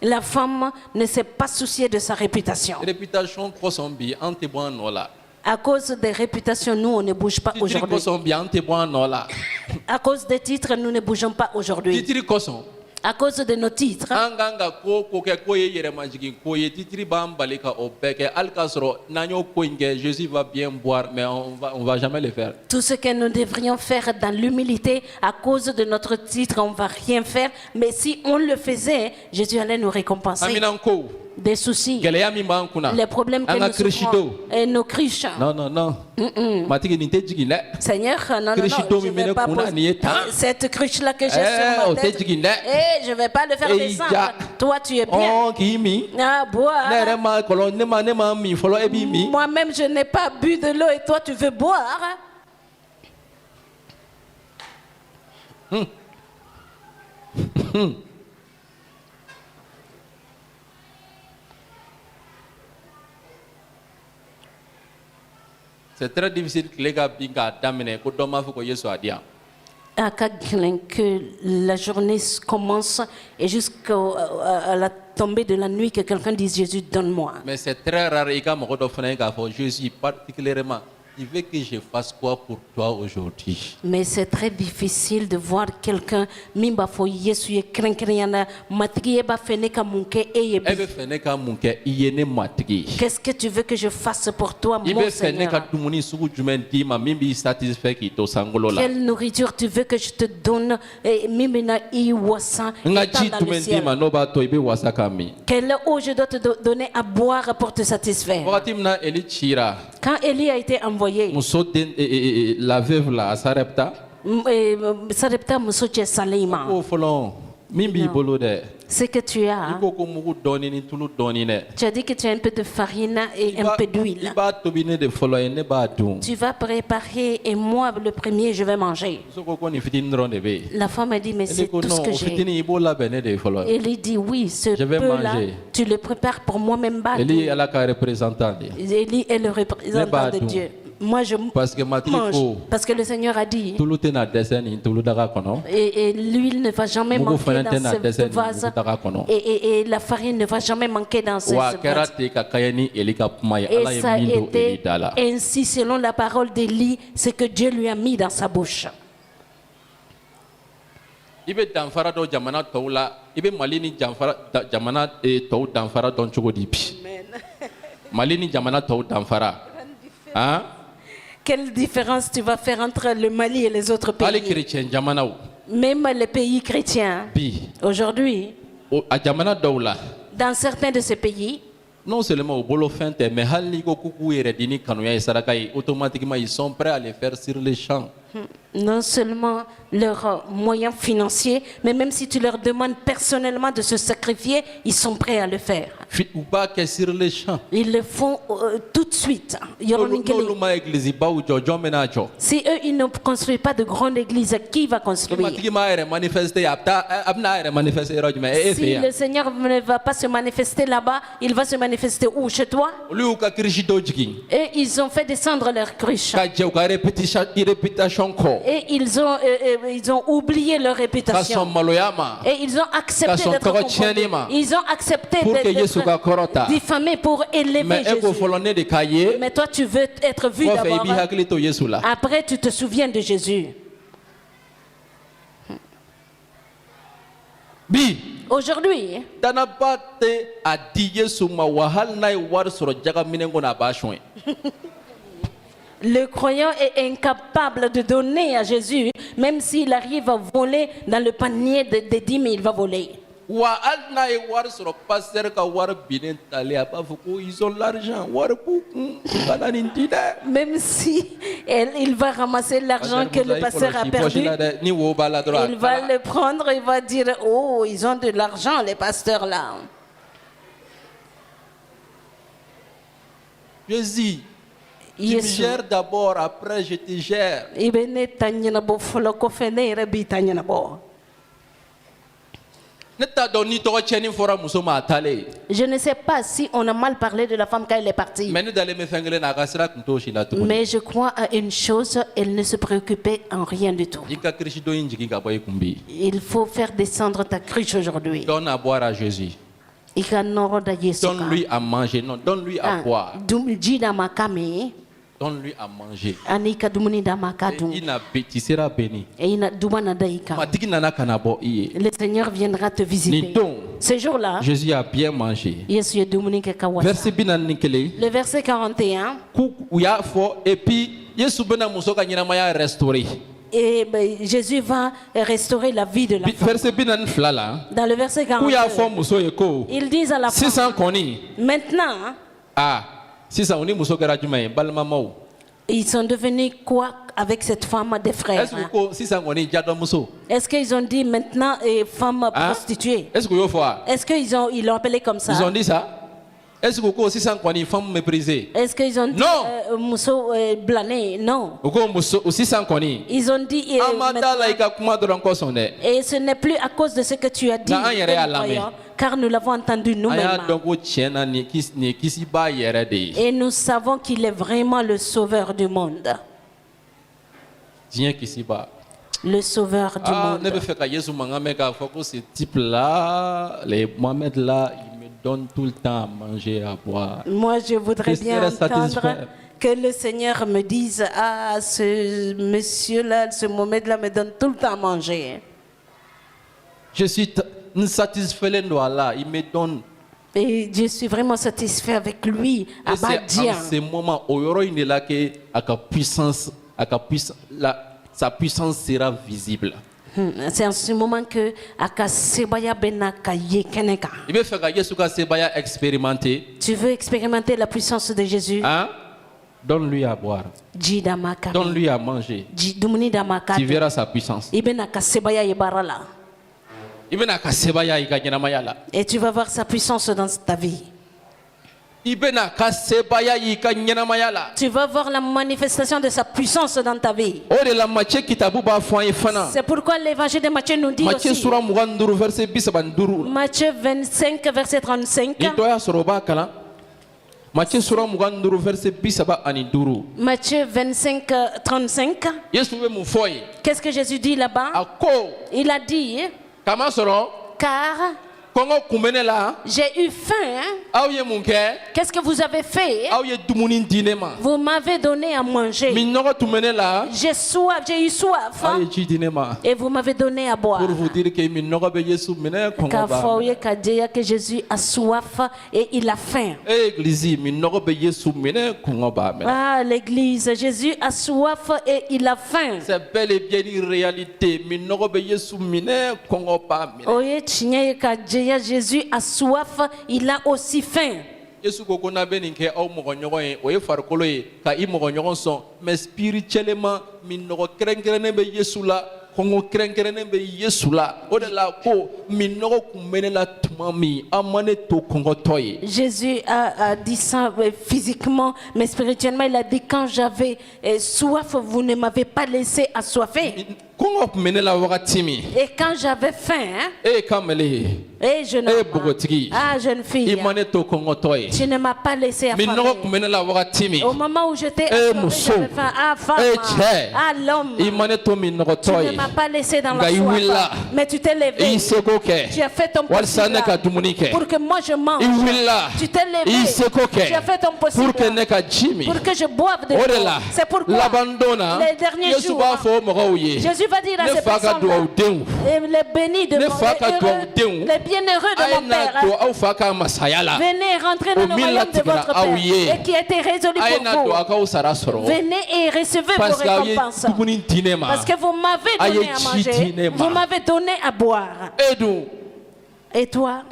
la femme ne s'est pas souciée de sa réputation. À cause des réputations, nous, on ne bouge pas aujourd'hui. À cause des titres, nous ne bougeons pas aujourd'hui. À cause de nos titres. Jésus va bien boire, mais on va jamais le faire. Tout ce que nous devrions faire dans l'humilité, à cause de notre titre, on ne va rien faire. Mais si on le faisait, Jésus allait nous récompenser. Des soucis, les problèmes que nous souffrons et nos criches. Non. Seigneur, non, je ne vais pas poser cette cruche-là que j'ai sur ma tête. Et je ne vais pas le faire descendre. Toi, tu es bien. Boire. Moi-même, je n'ai pas bu de l'eau et toi, tu veux boire. C'est très difficile que les gars que la journée commence et jusqu'à la tombée de la nuit que quelqu'un dise Jésus donne-moi. Mais c'est très rare que Jésus particulièrement. Il veut que je fasse quoi pour toi aujourd'hui? Mais c'est très difficile de voir quelqu'un qu'est-ce que tu veux que je fasse pour toi, mon Seigneur? Quelle nourriture tu veux que je te donne? Quelle eau je dois te donner à boire pour te satisfaire? Quand Élie a été envoyé, la veuve là, Sarepta, ce que tu as, tu as dit que tu as un peu de farine et un peu d'huile. Tu vas préparer et moi le premier je vais manger. La femme a dit mais c'est tout ce que j'ai. Elle dit oui, ce peu-là tu le prépares pour moi-même. Élie est le représentant de Dieu. Moi je mange parce que le Seigneur a dit et l'huile ne va jamais manquer dans ce vase et la farine ne va jamais manquer dans ce vase. Et ça a été ainsi selon la parole d'Élie, ce que Dieu lui a mis dans sa bouche. Quelle différence tu vas faire entre le Mali et les autres pays? Même les pays chrétiens. Aujourd'hui, dans certains de ces pays, non seulement au bolo fente, mais automatiquement ils sont prêts à les faire sur les champs. Non seulement leurs moyens financiers, mais même si tu leur demandes personnellement de se sacrifier, ils sont prêts à le faire. Ils le font tout de suite. Si eux, ils ne construisent pas de grande église, qui va construire? Si le Seigneur ne va pas se manifester là-bas, il va se manifester où? Chez toi? Et ils ont fait descendre leur cruche. Et ils ont oublié leur réputation. Et ils ont accepté d'être confondus. Ils ont accepté d'être diffamés pour élever Jésus. Mais toi, tu veux être vu d'abord. Après, tu te souviens de Jésus. Aujourd'hui, le croyant est incapable de donner à Jésus, même s'il arrive à voler dans le panier des dîmes, il va voler. Ils ont l'argent. Même si il va ramasser l'argent que le pasteur a perdu, il va le prendre et va dire, oh, ils ont de l'argent, les pasteurs là. Jésus, tu me gères d'abord, après je te gère. Je ne sais pas si on a mal parlé de la femme quand elle est partie. Mais je crois à une chose, elle ne se préoccupait en rien du tout. Il faut faire descendre ta cruche aujourd'hui. Donne à boire à Jésus. Donne-lui à manger, non, donne-lui à boire. Donne-lui à manger. Tu seras béni. Le Seigneur viendra te visiter. Ce jour-là, Jésus a bien mangé. Le verset 41. Et puis, et Jésus va restaurer la vie de la femme. Dans le verset 42, ils disent à la femme, maintenant, ils sont devenus quoi avec cette femme des frères? Est-ce qu'ils ont dit maintenant femme prostituée? Est-ce qu'ils l'ont appelé comme ça? Ils ont dit ça? Est-ce qu'ils ont dit Mousso blané? Non. Ils ont dit et ce n'est plus à cause de ce que tu as dit, car nous l'avons entendu nous-mêmes. Et nous savons qu'il est vraiment le sauveur du monde. Le sauveur du monde. Ce type-là, les Mohamed là, donne tout le temps à manger, à boire. Moi, je voudrais bien entendre que le Seigneur me dise, ah, ce monsieur-là, ce Mohamed-là me donne tout le temps à manger. Je suis satisfait là, il me donne. Et je suis vraiment satisfait avec lui, à Badia. En ce moment, il est là que sa puissance sera visible. C'est en ce moment que tu veux expérimenter la puissance de Jésus. Hein? Donne-lui à boire. Donne-lui à manger. Tu verras sa puissance. Et tu vas voir sa puissance dans ta vie. Tu vas voir la manifestation de sa puissance dans ta vie. C'est pourquoi l'évangile de Matthieu nous dit aussi. Matthieu 25, verset 35. Matthieu 25, 35. Qu'est-ce que Jésus dit là-bas? Il a dit, car J'ai eu faim. Qu'est-ce que vous avez fait? Vous m'avez donné à manger. J'ai soif, j'ai eu soif. Et vous m'avez donné à boire. Pour vous dire Que Jésus a soif et il a faim. Ah, l'église, Jésus a soif et il a faim. C'est bel et bien une réalité. Jésus a soif, il a aussi faim. Mais spirituellement, Jésus a dit ça physiquement, mais spirituellement, il a dit quand j'avais soif, vous ne m'avez pas laissé assoiffé. Et quand j'avais faim, jeune fille, tu ne m'as pas laissé affamer. Au moment où j'étais j'avais faim. L'homme, tu ne m'as pas laissé dans la soif, mais tu t'es levé. Tu as fait ton possible pour que moi je mange. Tu t'es levé. Tu as fait ton possible pour que je boive de l'eau. C'est pourquoi les derniers jours, Jésus va dire à ces personnes-là, les bénis de mon les bienheureux de mon Père, venez rentrer dans le royaume de votre Père et qui a été résolu pour vous. Venez et recevez vos récompenses. Parce que vous m'avez donné à manger, vous m'avez donné à boire. Et toi?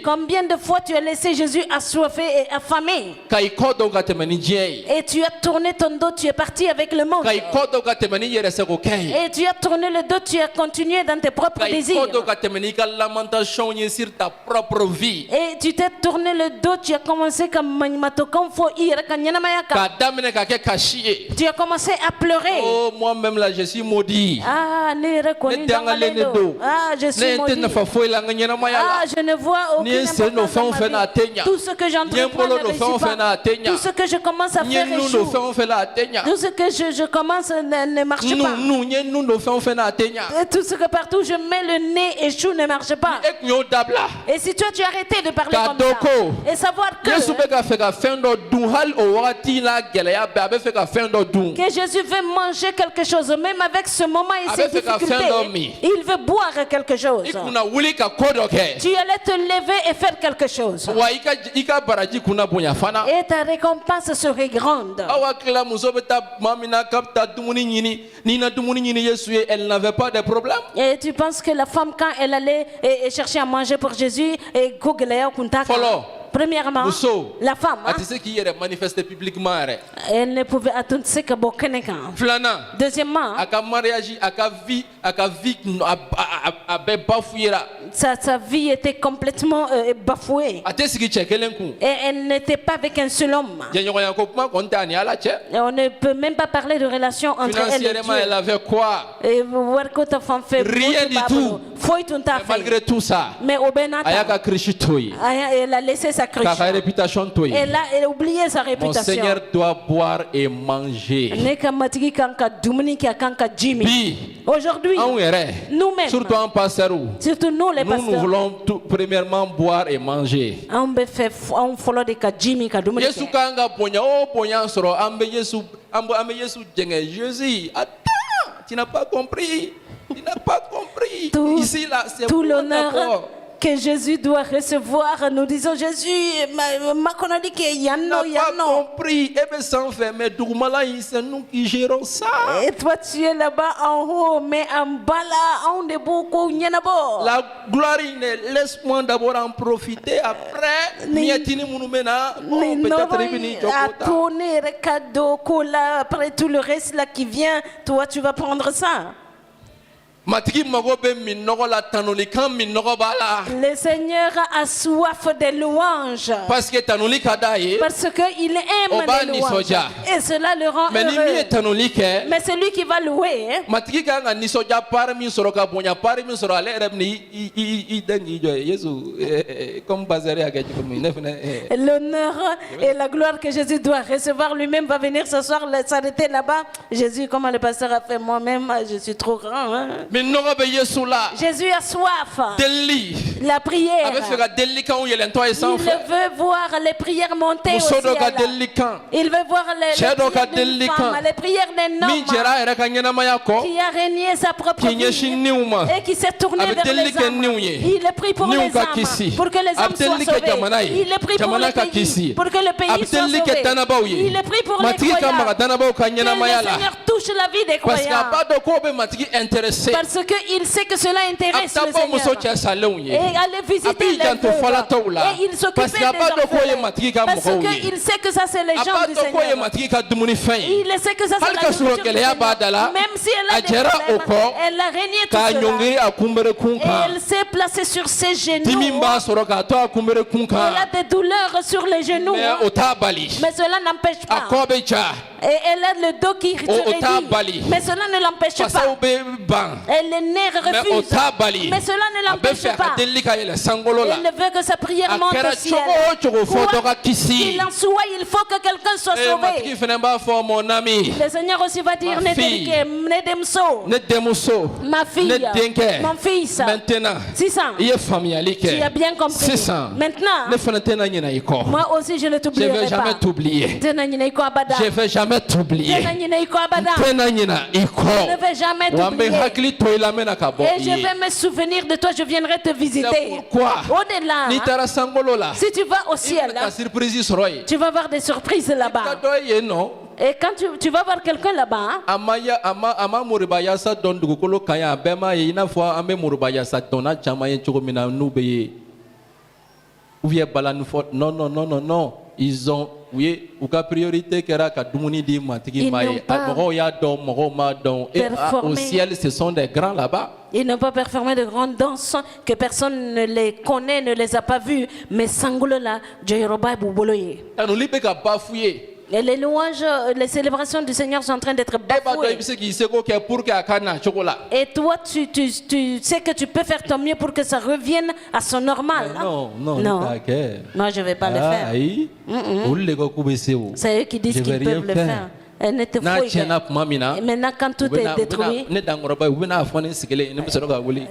Combien de fois tu as laissé Jésus assoiffé et affamé? Et tu as tourné ton dos, tu es parti avec le monde. Et tu as tourné le dos, tu as continué dans tes propres désirs. Et tu t'es tourné le dos, tu as commencé comme tu as commencé à pleurer. Oh, moi-même là, je suis maudit. Je suis maudit. Je ne vois aucune. Tout ce que j'entreprends ne réussit pas. Tout ce que je commence à faire échoue. Tout ce que je commence ne marche pas. Tout ce que partout je mets le nez échoue ne marche pas. Et si toi tu as arrêté de parler comme ça et savoir que Jésus veut manger quelque chose, même avec ce moment et ces difficultés, il veut boire quelque chose. Tu allais te lever et faire quelque chose. Et ta récompense serait grande. Elle n'avait pas de problème. Et tu penses que la femme, quand elle allait chercher à manger pour Jésus, et premièrement, la femme, elle ne pouvait attendre que deuxièmement, sa vie était complètement bafouée. Et elle n'était pas avec un seul homme. Et on ne peut même pas parler de relation entre elle et Dieu. Elle avait quoi? Rien du tout. Malgré tout ça, elle a laissé sa réputation. Elle a oublié sa réputation. Mon Seigneur doit boire et manger. Aujourd'hui, nous-mêmes, surtout nous les pasteurs, nous voulons premièrement boire et manger. Jésus, attends, tu n'as pas compris. Tu n'as pas compris. Ici, là, c'est tout l'honneur que Jésus doit recevoir. Nous disons Jésus, n'a pas compris. C'est nous qui gérons ça. Et toi tu es là-bas en haut, mais en bas là, on est beaucoup. La gloire, laisse-moi d'abord en profiter. Après, après tout le reste là qui vient, toi tu vas prendre ça. Le Seigneur a soif de louanges. Parce qu'il aime les louanges. Et cela le rend heureux. Mais celui qui va louer, l'honneur et la gloire que Jésus doit recevoir lui-même va venir ce soir s'arrêter là-bas. Jésus, comme le pasteur a fait, moi-même, je suis trop grand. Jésus a soif. La prière. Il veut voir les prières monter au ciel. Il veut voir les prières d'une femme, les prières d'un homme qui a régné sa propre vie et qui s'est tourné vers les âmes. Il prie pour les âmes, pour que les âmes soient sauvées. Il prie pour le pays, pour que le pays soit sauvé. Il prie pour les croyants, que le Seigneur touche la vie des croyants. Parce qu'il sait que cela intéresse le Seigneur. Et aller visiter les veuves. Et il s'occupe des orphelins. Parce qu'il sait que ça c'est les gens du Seigneur. Il sait que ça c'est la nourriture du Seigneur. Même si elle a des problèmes, elle a régné tout cela. Et elle s'est placée sur ses genoux. Elle a des douleurs sur les genoux. Mais cela n'empêche pas. Et elle a le dos qui se raidit. Mais cela ne l'empêche pas. Et les nerfs refusent. Mais cela ne l'empêche pas. Elle veut que sa prière monte au ciel. Quoi qu'il en soit, il faut que quelqu'un soit sauvé. Le Seigneur aussi va dire, Nedemso, ma fille, mon fils, 600. Tu as bien compris. Maintenant, moi aussi je ne t'oublierai pas. Je ne vais jamais t'oublier. Je ne vais jamais t'oublier. Je ne vais jamais t'oublier. Et je vais me souvenir de toi, je viendrai te visiter. Au-delà, si tu vas au ciel, tu vas voir des surprises là-bas. Et quand tu vas voir quelqu'un là-bas, non. Ils ont, oui, ou ka priorité kera ka dumuni di matigi maye. Et au ciel, ce sont des grands là-bas. Ils n'ont pas performé de grandes danses que personne ne les connaît, ne les a pas vues. Mais Sangulo là, Jeroba et Bouboloye. Et les louanges, les célébrations du Seigneur sont en train d'être bafouées. Et toi, tu sais que tu peux faire ton mieux pour que ça revienne à son normal. Non. Moi, je ne vais pas le faire. C'est eux qui disent qu'ils peuvent le faire. Et ne te fouille. Et maintenant, quand tout est détruit,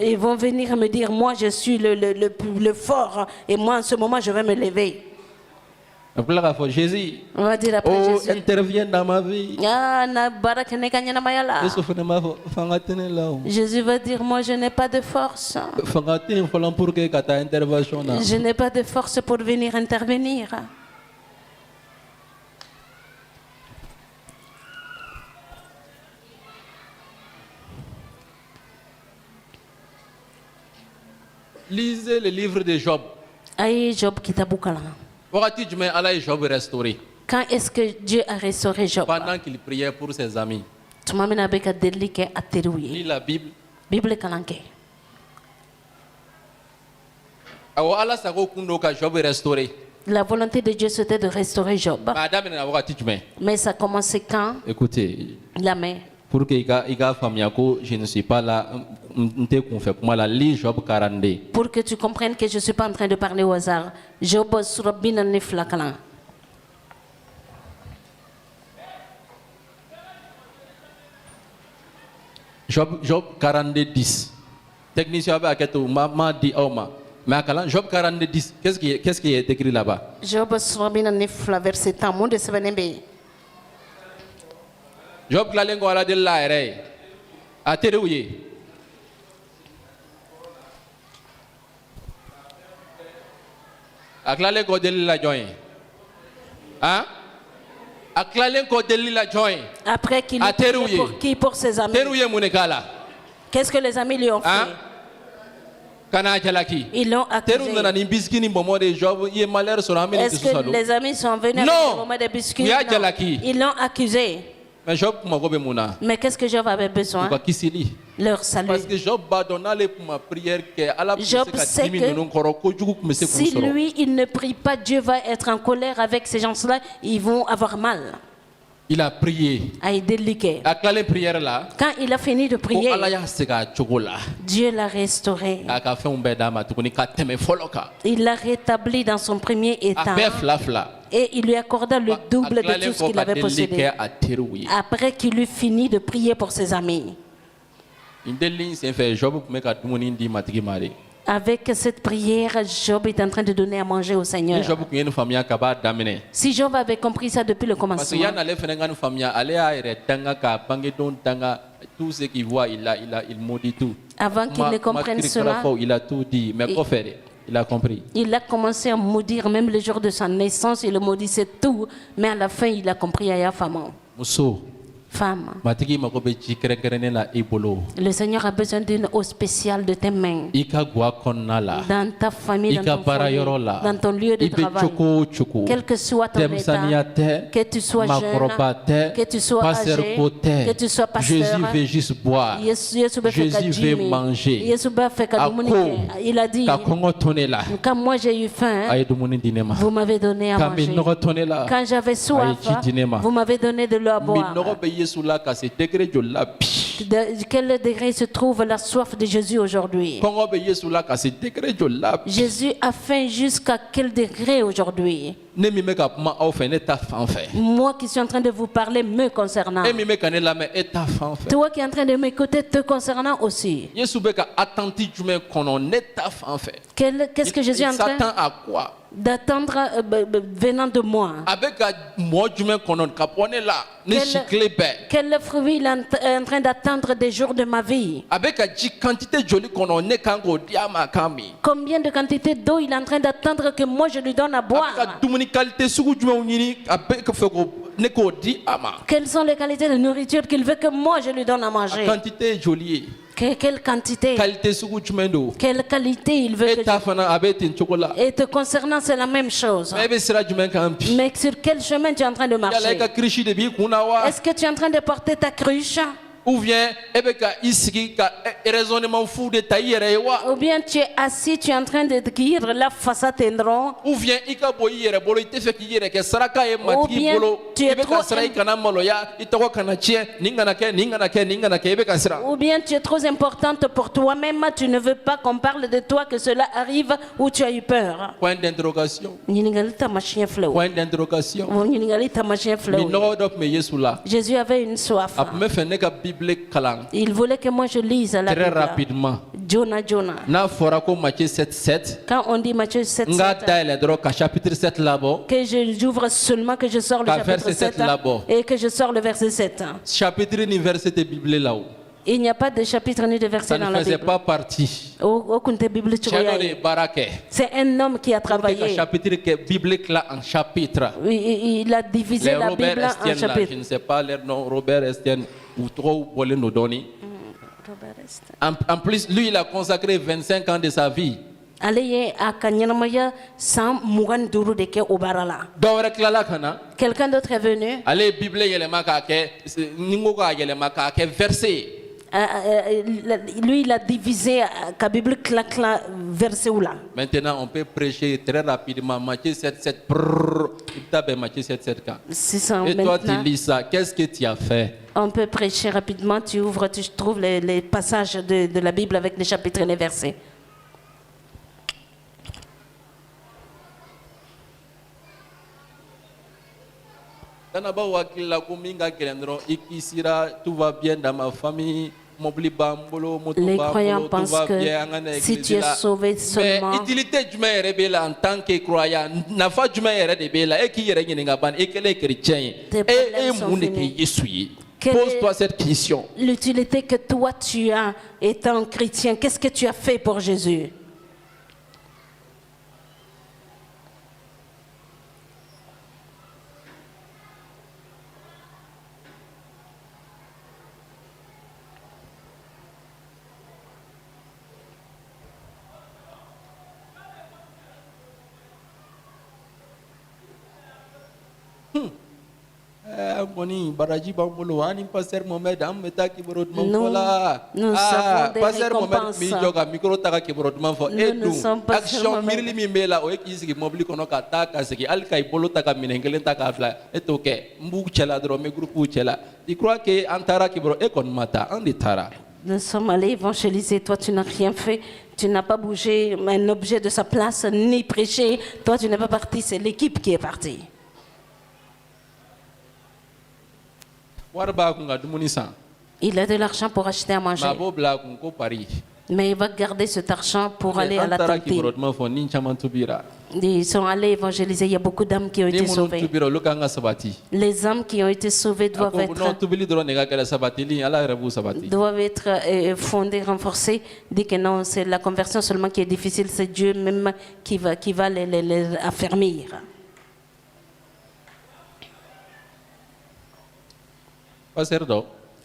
ils vont venir me dire, moi, je suis le fort. Et moi, en ce moment, je vais me lever. Jésus, on va dire après Jésus, intervient dans ma vie. Jésus va dire, moi je n'ai pas de force. Je n'ai pas de force pour venir intervenir. Lisez le livre de Job. Aïe, Job kitabukala. Quand est-ce que Dieu a restauré Job? Pendant qu'il priait pour ses amis. Lis la Bible. Bible kalanke. La volonté de Dieu c'était de restaurer Job. Mais ça a commencé quand? Écoutez. La main. Pour que je ne suis pas là, pour que tu comprennes que je ne suis pas en train de parler au hasard. Job Job 42, 10. Technicien m'a dit mais Job 42, 10. Qu'est-ce qui est écrit là-bas? Job verset 10. Job klalengo ala de la ere ateruye aklalengo de la join hein aklalengo de la join après qu'il pour qui pour ses amis teruye munekala qu'est-ce que les amis lui ont fait ils l'ont accusé. Est-ce que les amis sont venus avec le moment des biscuits? Non. Ils l'ont accusé. Mais qu'est-ce que Job avait besoin? Leur salut. Parce que Job sait que si lui, il ne prie pas, Dieu va être en colère avec ces gens-là, ils vont avoir mal. Il a prié. Quand il a fini de prier, Dieu l'a restauré. Il l'a rétabli dans son premier état. Et il lui accorda le double de tout ce qu'il avait possédé. Après qu'il eut fini de prier pour ses amis. Avec cette prière, Job est en train de donner à manger au Seigneur. Si Job avait compris ça depuis le commencement, tout ce qu'il voit, il maudit tout. Avant qu'il ne comprenne cela, il a tout dit, mais quoi faire? Il a compris. Il a commencé à maudire même le jour de sa naissance, il le maudissait tout, mais à la fin il a compris à femme. Femme. Le Seigneur a besoin d'une eau spéciale de tes mains. Dans ta famille, dans ton foyer, dans ton lieu de travail. Quel que soit ton état, que tu sois jeune, que tu sois âgé, que tu sois pasteur. Jésus veut juste boire. Jésus veut manger. Il a dit, quand moi j'ai eu faim, vous m'avez donné à manger. Quand j'avais soif, vous m'avez donné de l'eau à boire. Quel degré se trouve la soif de Jésus aujourd'hui? Jésus a faim jusqu'à quel degré aujourd'hui? Moi qui suis en train de vous parler me concernant. Toi qui es en train de m'écouter te concernant aussi. Qu'est-ce que Jésus est en train d'attendre venant de moi? Quel fruit il est en train d'attendre des jours de ma vie? Combien de quantité d'eau il est en train d'attendre que moi je lui donne à boire? Quelles sont les qualités de nourriture qu'il veut que moi je lui donne à manger? Quelle quantité? Quelle qualité il veut que je... Et te concernant, c'est la même chose. Mais sur quel chemin tu es en train de marcher? Est-ce que tu es en train de porter ta cruche? Ou bien tu es assis, tu es en train de cuire la façade tendron. Ou bien tu es trop ou bien tu es trop importante pour toi-même, tu ne veux pas qu'on parle de toi, que cela arrive, ou tu as eu peur. Point d'interrogation. Point d'interrogation. Jésus avait une soif. Il voulait que moi je lise la Bible. Très Bible. Rapidement. Jonah. Matthieu 7. Quand on dit Matthieu 7, chapitre 7 que j'ouvre seulement, que je sors le chapitre 7 et que je sors le verset 7. Chapitre ni verset de Bible là-haut. Il n'y a pas de chapitre ni de verset dans la Bible. Ça ne faisait pas partie. C'est un homme qui a travaillé. Chapitre biblique là en chapitres. Il a divisé la Bible en chapitres. Je ne sais pas leur nom, Robert Estienne ou trop pour nous donner. En plus, lui, il a consacré 25 ans de sa vie. Quelqu'un d'autre est venu. Allez, Bible, verset. Lui, il a divisé la Bible verset où là. Maintenant, on peut prêcher très rapidement Matthieu 7. Matthieu 7. Et toi, tu lis ça. Qu'est-ce que tu as fait? On peut prêcher rapidement. Tu ouvres, tu trouves les passages de la Bible avec les chapitres et les versets. Tout va bien dans ma famille. Les croyants pensent que si tu es sauvé seulement, mais utilité du en tant que croyant, n'a pas du et qui est chrétien. Pose-toi cette question. L'utilité que toi tu as étant chrétien, qu'est-ce que tu as fait pour Jésus? Nous savons des récompenses. Nous ne sommes pas Nous sommes allés évangéliser. Toi, tu n'as rien fait. Tu n'as pas bougé un objet de sa place, ni prêché. Toi, tu n'es pas parti. C'est l'équipe qui est partie. Il a de l'argent pour acheter à manger. Mais il va garder cet argent pour aller à la tenter. Ils sont allés évangéliser. Il y a beaucoup d'âmes qui ont été sauvées. Les âmes qui ont été sauvées doivent être fondées, renforcées. Dit que non, c'est la conversion seulement qui est difficile. C'est Dieu même qui va les affermir.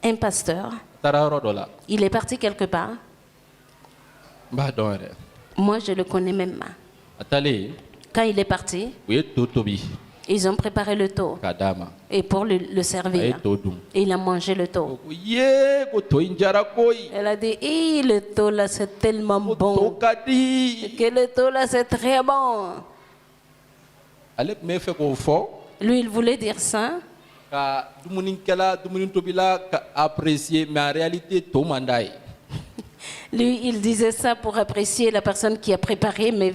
Un pasteur, il est parti quelque part. Moi, je le connais même. Quand il est parti, ils ont préparé le taux et pour le servir. Et il a mangé le taux. Elle a dit, le taux là c'est tellement bon. Que le taux là c'est très bon. Lui, il voulait dire ça. Lui, il disait ça pour apprécier la personne qui a préparé, mais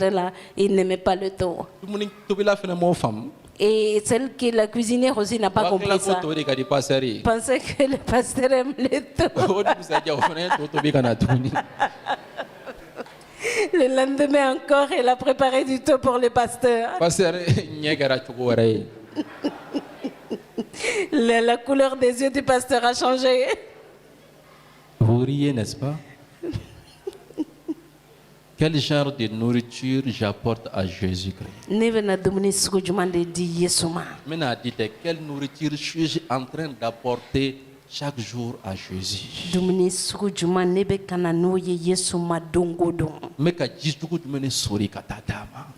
là, il n'aimait pas le taux. Et celle qui la cuisinière aussi n'a pas compris ça. Pensait que le pasteur aime le taux. Le lendemain encore, elle a préparé du taux pour le pasteur. La couleur des yeux du pasteur a changé. Vous riez, n'est-ce pas? Quel genre de nourriture j'apporte à Jésus-Christ? Maintenant, dites, quelle nourriture suis-je en train d'apporter chaque jour à Jésus?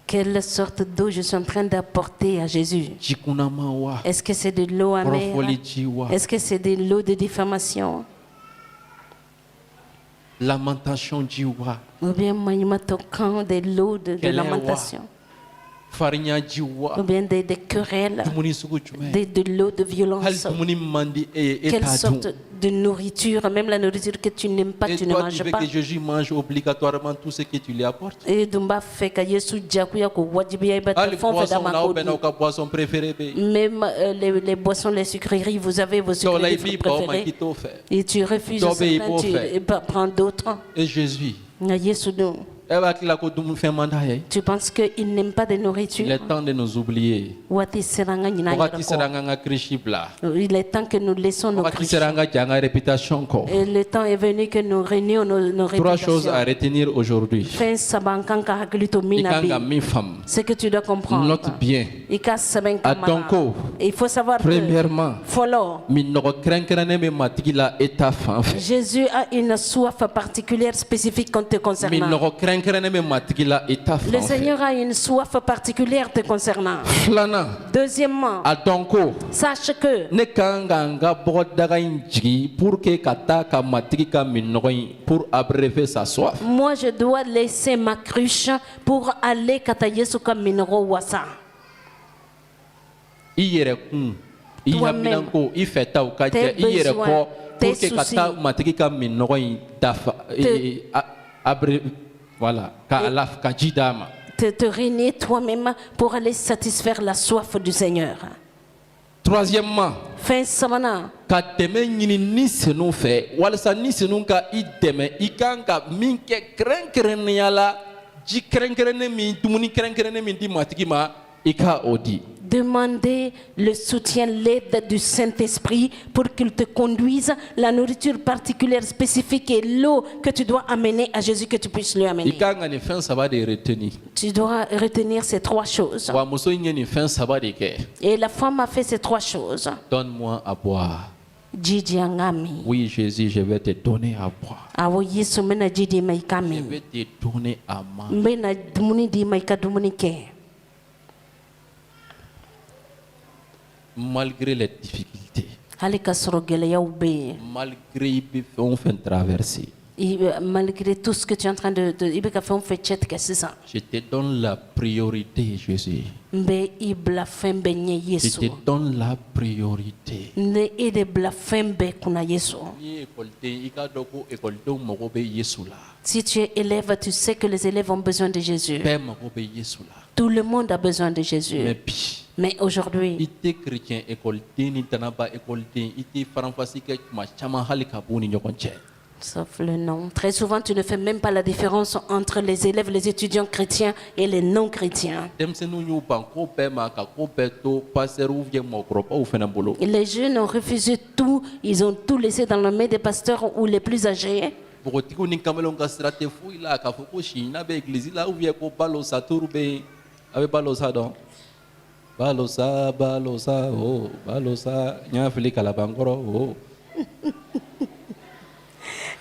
Quelle sorte d'eau je suis en train d'apporter à Jésus? Est-ce que c'est de l'eau amère? Est-ce que c'est de l'eau de diffamation? Lamentation d'Iwa. Ou bien de l'eau de lamentation. Ou bien des querelles, de l'eau de violence. Quelle sorte de nourriture, même la nourriture que tu n'aimes pas, tu ne manges pas. Et toi, tu veux que Jésus mange obligatoirement tout ce que tu lui apportes? Et même les boissons, les sucreries, vous avez vos sucreries préférées. Et tu refuses certains, tu prends d'autres. Et Jésus? Tu penses qu'il n'aime pas de nourriture? Il est temps de nous oublier. Il est temps que nous laissons nos péchés. Et le temps est venu que nous réunions nos réputations. 3 choses à retenir aujourd'hui. Ce que tu dois comprendre. Note bien. Il faut savoir premièrement, que Jésus a une soif particulière spécifique te concernant. Le Seigneur a une soif particulière te concernant. Deuxièmement, sache que pour abréver sa soif. Moi, je dois laisser ma cruche pour aller kataye suka minoro wasa. Toi-même, tes soucis, voilà, te réunir toi-même pour aller satisfaire la soif du Seigneur. Troisièmement, fin samana, demander le soutien, l'aide du Saint-Esprit pour qu'il te conduise la nourriture particulière, spécifique et l'eau que tu dois amener à Jésus, que tu puisses lui amener. Tu dois retenir ces 3 choses. Et la femme a fait ces 3 choses. Donne-moi à boire. Oui, Jésus, je vais te donner à boire. Je vais te donner à manger. Malgré les difficultés, malgré on fait traverser, malgré tout ce que tu es en train de je te donne la priorité, Jésus. Je te donne la priorité. Si tu es élève, tu sais que les élèves ont besoin de Jésus. Tout le monde a besoin de Jésus. Mais aujourd'hui, sauf le nom. Très souvent, tu ne fais même pas la différence entre les élèves, les étudiants chrétiens et les non-chrétiens. Et les jeunes ont refusé tout, ils ont tout laissé dans les mains des pasteurs ou les plus âgés.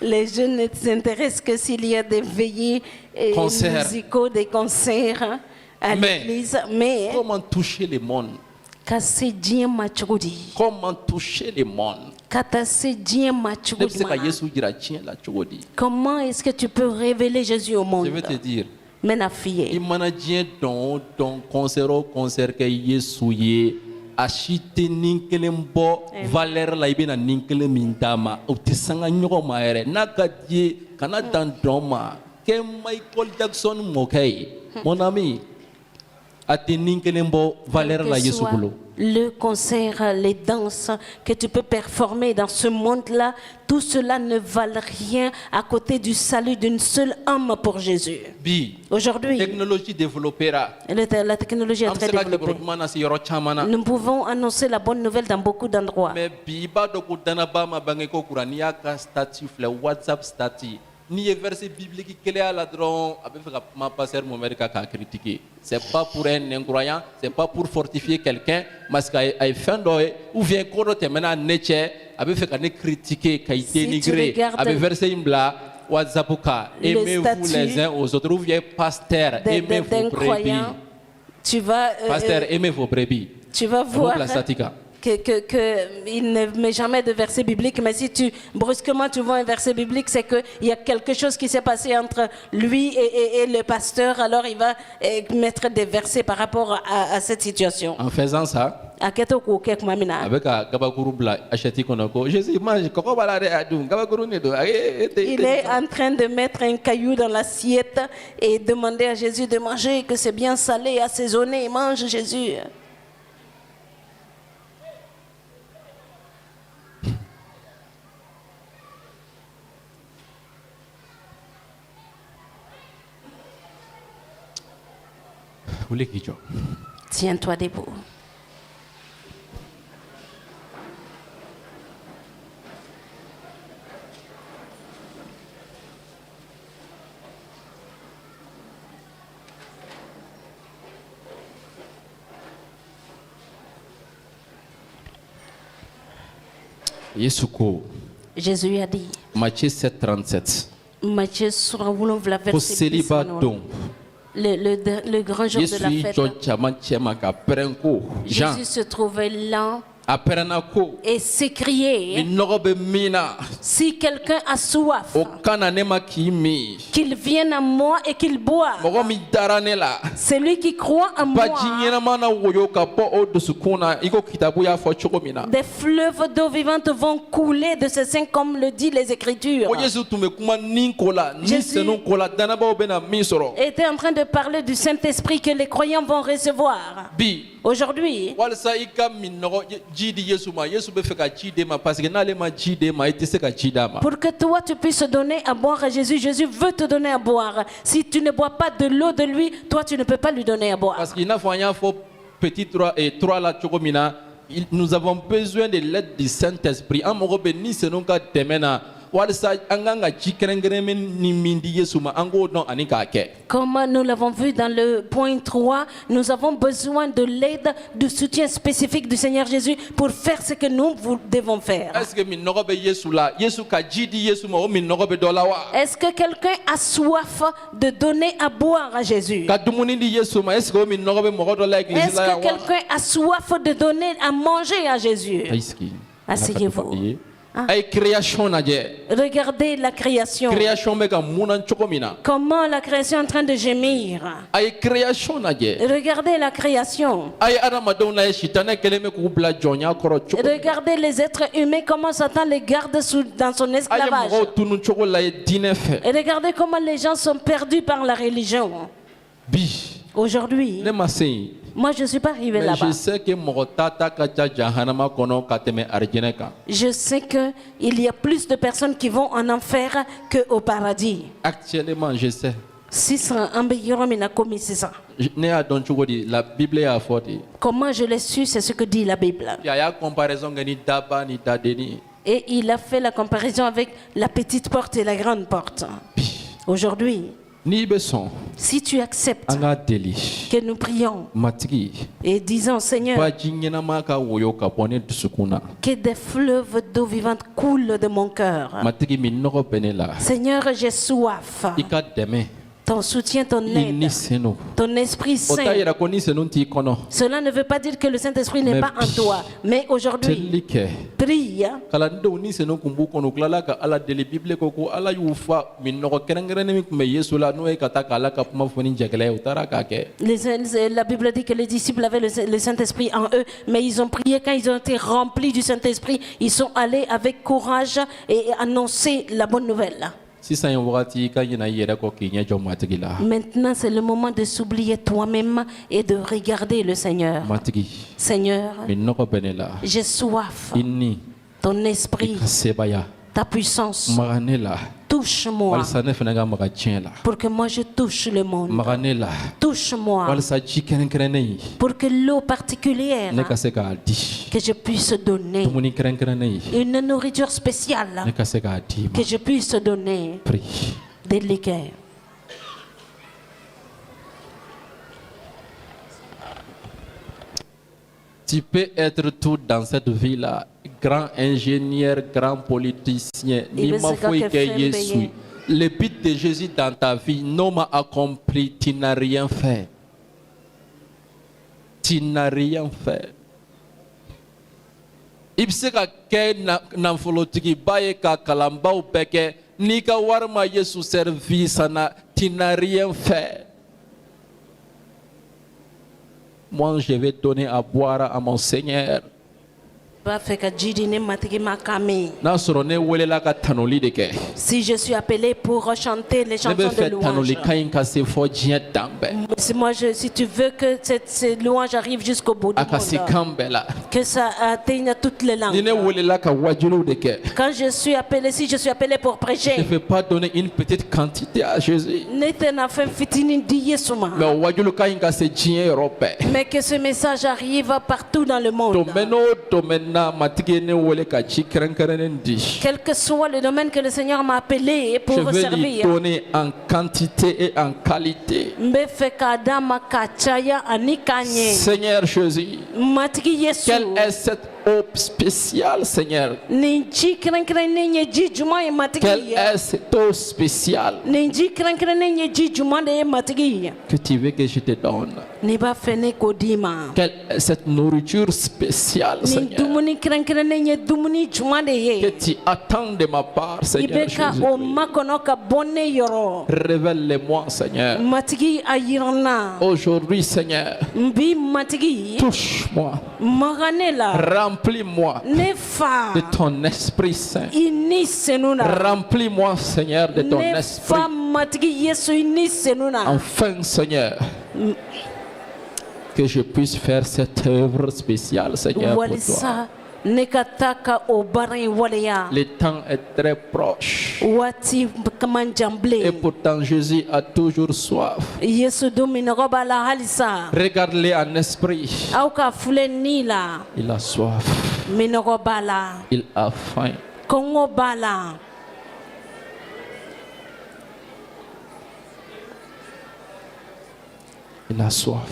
Les jeunes ne s'intéressent que s'il y a des veillées musicaux, des concerts à l'église. Mais comment toucher le monde? Comment toucher le monde? Comment est-ce que tu peux révéler Jésus au monde? Je vais te dire. Il managait dans concert que Jésus achité ninkelembo valeur la ibena ninkele mindama utisanga nyoko maere nakadie kana dandoma ke Michael Jackson mokay mon ami ati ninkelembo valeur la Yesu bulo. Le concert, les danses que tu peux performer dans ce monde-là, tout cela ne valent rien à côté du salut d'une seule âme pour Jésus. Aujourd'hui, la technologie est très développée. Nous pouvons annoncer la bonne nouvelle dans beaucoup d'endroits. Ni verset biblique qui est là dedans avec ma pasteur mon mère qui a critiqué. C'est pas pour un incroyant, c'est pas pour fortifier quelqu'un, mais qu'il fait d'oeil ou vient qu'on te mène à Nietzsche avec fait qu'on critiquer, qu'il est dénigré, avec verset imbla, WhatsApp aimez-vous les uns aux autres ou vient pasteur, aimez vos brebis. Tu vas pasteur, aimez vos brebis. Tu vas voir qu'il ne met jamais de verset biblique, mais si tu brusquement tu vois un verset biblique, c'est qu'il y a quelque chose qui s'est passé entre lui et le pasteur, alors il va mettre des versets par rapport à cette situation. En faisant ça, avec il est en train de mettre un caillou dans l'assiette et demander à Jésus de manger, que c'est bien salé, assaisonné, mange Jésus. Tiens-toi debout. Jésus a dit. Matthieu 7:37. Matthieu verset 10. Le grand jour de la fête, Jésus se trouvait là et s'écriait: si quelqu'un a soif, qu'il vienne à moi et qu'il boive. Celui qui croit en moi, des fleuves d'eau vivante vont couler de ses seins, comme le dit les Écritures. Jésus était en train de parler du Saint-Esprit que les croyants vont recevoir. Aujourd'hui, pour que toi tu puisses donner à boire à Jésus, Jésus veut te donner à boire. Si tu ne bois pas de l'eau de lui, toi tu ne peux pas lui donner à boire. Parce qu'il faut petit 3 et 3 là, nous avons besoin de l'aide du Saint-Esprit. Comme nous l'avons vu dans le point 3, nous avons besoin de l'aide, du soutien spécifique du Seigneur Jésus pour faire ce que nous devons faire. Est-ce que quelqu'un a soif de donner à boire à Jésus? Est-ce que quelqu'un a soif de donner à manger à Jésus? Asseyez-vous. Regardez la création. Comment la création est en train de gémir. Regardez la création. Regardez les êtres humains, comment Satan les garde dans son esclavage. Et regardez comment les gens sont perdus par la religion. Aujourd'hui, moi je ne suis pas arrivé là-bas. Je sais qu'il y a plus de personnes qui vont en enfer qu'au paradis. Actuellement, je sais. Comment je l'ai su, c'est ce que dit la Bible. Et il a fait la comparaison avec la petite porte et la grande porte. Aujourd'hui, si tu acceptes que nous prions et disons, Seigneur, que des fleuves d'eau vivante coulent de mon cœur. Seigneur, j'ai soif. Ton soutien, ton aide, ton Esprit Saint. Cela ne veut pas dire que le Saint-Esprit n'est pas en toi. Mais aujourd'hui, prie. La Bible dit que les disciples avaient le Saint-Esprit en eux, mais ils ont prié quand ils ont été remplis du Saint-Esprit. Ils sont allés avec courage et annoncé la bonne nouvelle. Maintenant, c'est le moment de s'oublier toi-même et de regarder le Seigneur. Seigneur, j'ai soif. Ton esprit, ta puissance, touche-moi pour que moi je touche le monde. Touche-moi pour que l'eau particulière que je puisse donner, une nourriture spéciale que je puisse donner, délicat. Tu peux être tout dans cette vie-là, grand ingénieur, grand politicien. Le but de Jésus dans ta vie, non m'a accompli, tu n'as rien fait. Tu n'as rien fait. Ibseka ke namfolotiki baye ka kalamba upeke nika warma Yesu service na tu n'as rien fait. Moi, je vais donner à boire à mon Seigneur. Si je suis appelé pour chanter les chansons de louange, si tu veux que cette louange arrive jusqu'au bout du monde, que ça atteigne toutes les langues. Quand je suis appelé, si je suis appelé pour prêcher, je ne vais pas donner une petite quantité à Jésus. Mais que ce message arrive partout dans le monde. Quel que soit le domaine que le Seigneur m'a appelé pour servir, je vais lui donner en quantité et en qualité. Seigneur Jésus, quelle est cette eau spéciale, Seigneur? Quelle est cette eau spéciale que tu veux que je te donne? Quelle est cette nourriture spéciale, Seigneur, que tu attends de ma part, Seigneur Jésus? Révèle-le-moi, Seigneur. Aujourd'hui, Seigneur, touche-moi. Remplis-moi de ton Esprit Saint. Remplis-moi, Seigneur, de ton Esprit. Enfin, Seigneur, que je puisse faire cette œuvre spéciale, Seigneur, pour toi. Le temps est très proche. Et pourtant Jésus a toujours soif. Regarde-le en esprit. Il a soif. Il a faim. Il a soif.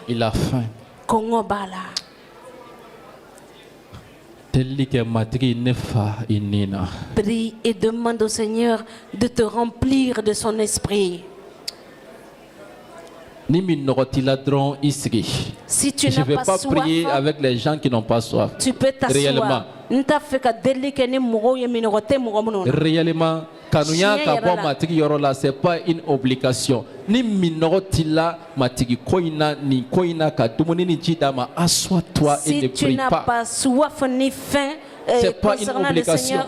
Il a faim. Prie et demande au Seigneur de te remplir de son esprit. Si tu je ne vais pas soif, prier avec les gens qui n'ont pas soif. Tu peux t'asseoir. Réellement. Réellement, c'est pas une obligation. Si tu n'as pas soif ni faim, c'est pas une obligation.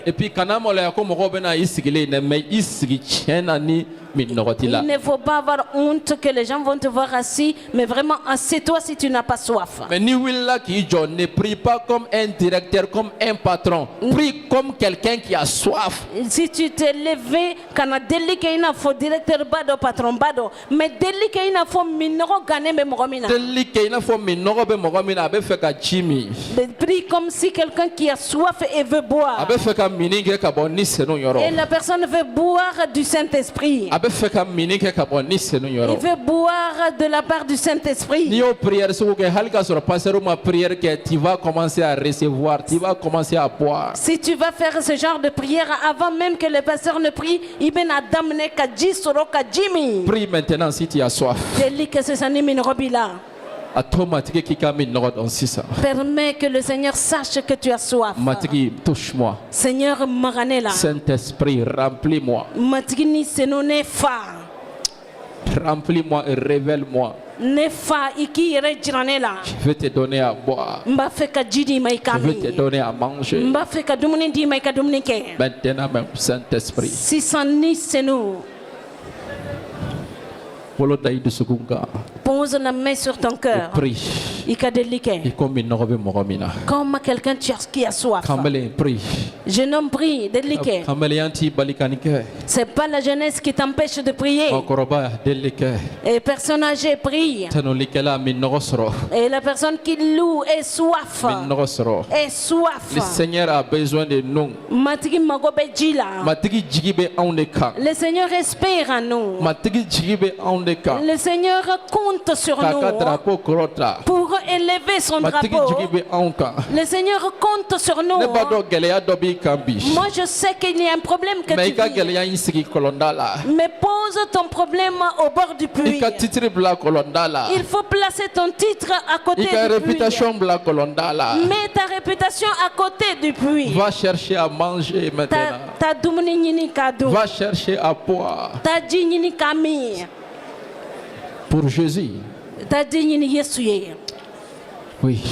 Et puis kana mola ko mo bena isigile ne me isigi chena ni. Il ne faut pas avoir honte que les gens vont te voir assis, mais vraiment assieds-toi si tu n'as pas soif. Mais ni willa qui ne prie pas comme un directeur, comme un patron. Prie comme quelqu'un qui a soif. Si tu t'es levé, quand délicat il faut directeur bado patron bado, mais délicat il faut minoro gagner me moromina. Délicat il faut minoro be moromina abe feka chimi. Prie comme si quelqu'un qui a soif et veut boire. Abe feka mininge ka bonni seno yoro. Et la personne veut boire du Saint-Esprit. Il veut boire de la part du Saint-Esprit. Tu vas commencer à recevoir, tu vas commencer à boire. Si tu vas faire ce genre de prière avant même que le pasteur ne prie, prie maintenant si tu as soif. Permets que le Seigneur sache que tu as soif. Touche-moi. Seigneur, Saint-Esprit, remplis-moi. Remplis-moi et révèle-moi. Je vais te donner à boire. Je vais te donner à manger. Maintenant même, Saint-Esprit. Pose la main sur ton cœur. Comme quelqu'un qui a soif. Jeune homme, prie, délicat. C'est pas la jeunesse qui t'empêche de prier. Et personne âgée prie. Et la personne qui loue est soif. Est soif. Le Seigneur a besoin de nous. Le Seigneur espère en nous. Le Seigneur compte sur nous pour élever son drapeau. Le Seigneur compte sur nous. Moi je sais qu'il y a un problème que tu vis. Mais pose ton problème au bord du puits. Il faut placer ton titre à côté du puits. Mets ta réputation à côté du puits. Va chercher à manger maintenant. Va chercher à boire. Pour Jésus. Oui.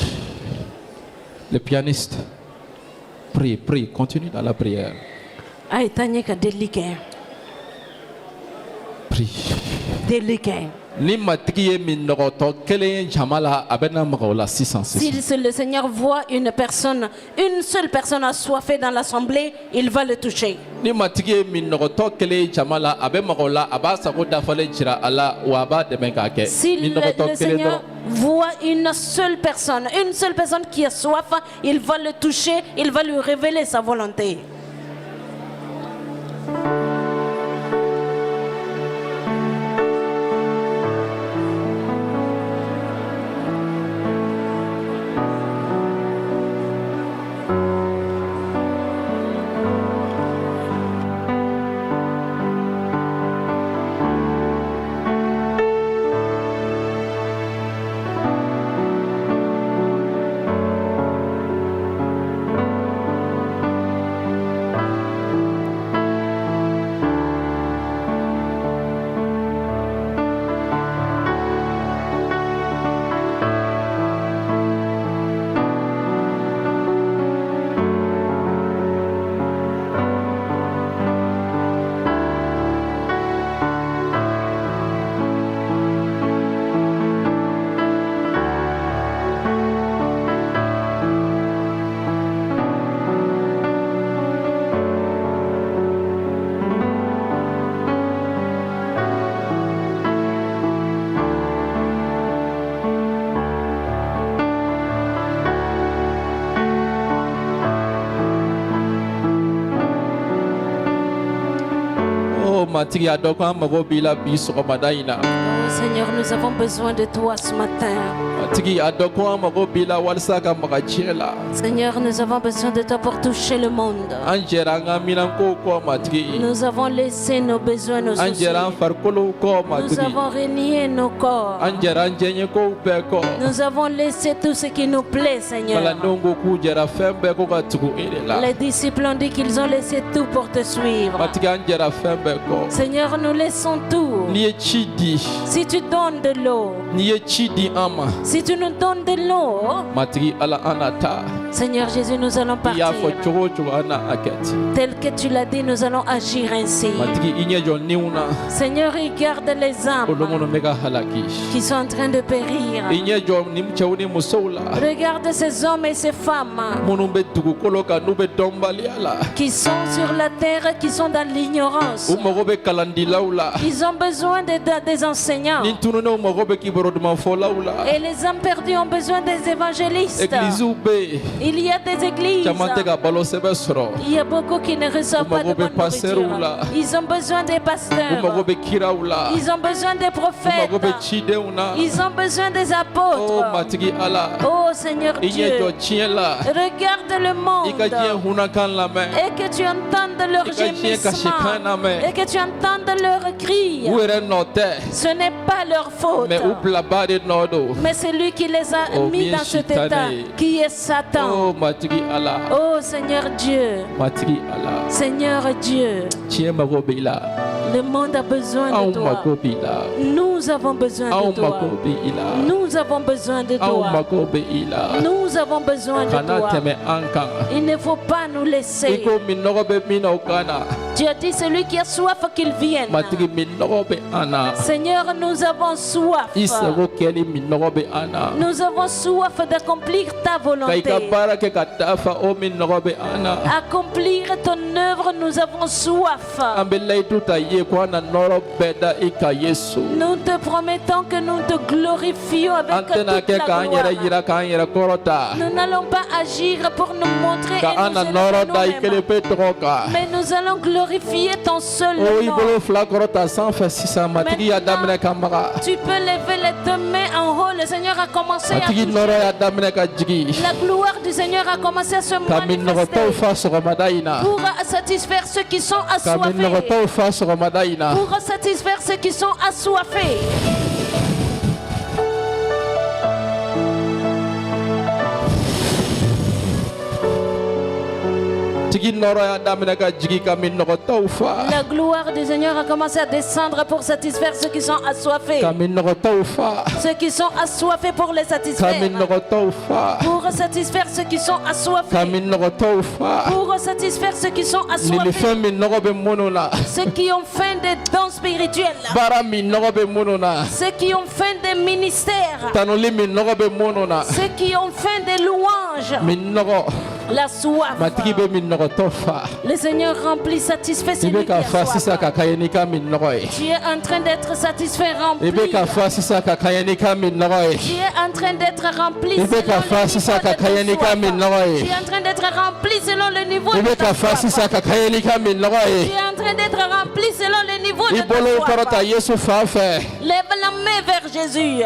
Le pianiste. Prie, prie, continue dans la prière. Prie. Délicat. Si le Seigneur voit une seule personne assoiffée dans l'assemblée, il va le toucher. Si le Seigneur voit une seule personne qui a soif, il va le toucher, il va lui révéler sa volonté. Seigneur, nous avons besoin de toi ce matin. Seigneur, nous avons besoin de toi pour toucher le monde. Nous avons laissé nos besoins, nos soucis. Nous avons renié nos corps. Nous avons laissé tout ce qui nous plaît, Seigneur. Les disciples ont dit qu'ils ont laissé tout pour te suivre. Seigneur, nous laissons tout. Si tu donnes de l'eau, si tu nous donnes de l'eau, Seigneur Jésus, nous allons partir. Tel que tu l'as dit, nous allons agir ainsi. Seigneur, regarde les âmes qui sont en train de périr. Regarde ces hommes et ces femmes qui sont sur la terre, qui sont dans l'ignorance. Ils ont besoin des enseignants. Et les âmes perdues ont besoin des évangélistes. Il y a des églises. Il y a beaucoup qui ne reçoivent pas de bonne nourriture. Ils ont besoin des pasteurs. Ils ont besoin des prophètes. Ils ont besoin des apôtres. Oh Seigneur Dieu, regarde le monde et que tu entendes leurs gémissements et que tu entendes leurs cris. Ce n'est pas leur faute, mais c'est lui qui les a mis dans cet état, qui est Satan. Oh Seigneur Dieu, Seigneur Dieu, le monde a besoin de toi. Nous avons besoin de toi. Nous avons besoin de toi. Nous avons besoin de toi. Il ne faut pas nous laisser. Tu as dit celui qui a soif qu'il vienne. Seigneur, nous avons soif. Nous avons soif d'accomplir ta volonté. Accomplir ton œuvre, nous avons soif. Nous te promettons que nous te glorifions avec toute la gloire. Nous n'allons pas agir pour nous montrer et nous élever nous-mêmes, mais nous allons glorifier ton seul nom. Tu peux lever les deux mains en haut. Le Seigneur a commencé à toucher. La gloire du Seigneur a commencé à se manifester pour satisfaire ceux qui sont assoiffés. Pour satisfaire ceux qui sont assoiffés. La gloire du Seigneur a commencé à descendre pour satisfaire ceux qui sont assoiffés. Ceux qui sont assoiffés pour les satisfaire. Pour satisfaire ceux qui sont assoiffés. Pour satisfaire ceux qui sont assoiffés. Ceux qui ont faim des dons spirituels. Ceux qui ont faim des ministères. Ceux qui ont faim des louanges. La soif. Le Seigneur remplit, satisfait celui qui a soif. Tu es en train d'être satisfait, rempli. Tu es en train d'être rempli selon le niveau de ta soif. Tu es en train d'être rempli selon le niveau de ta soif. Tu es en train d'être rempli selon le niveau de ta soif. Lève la main vers Jésus.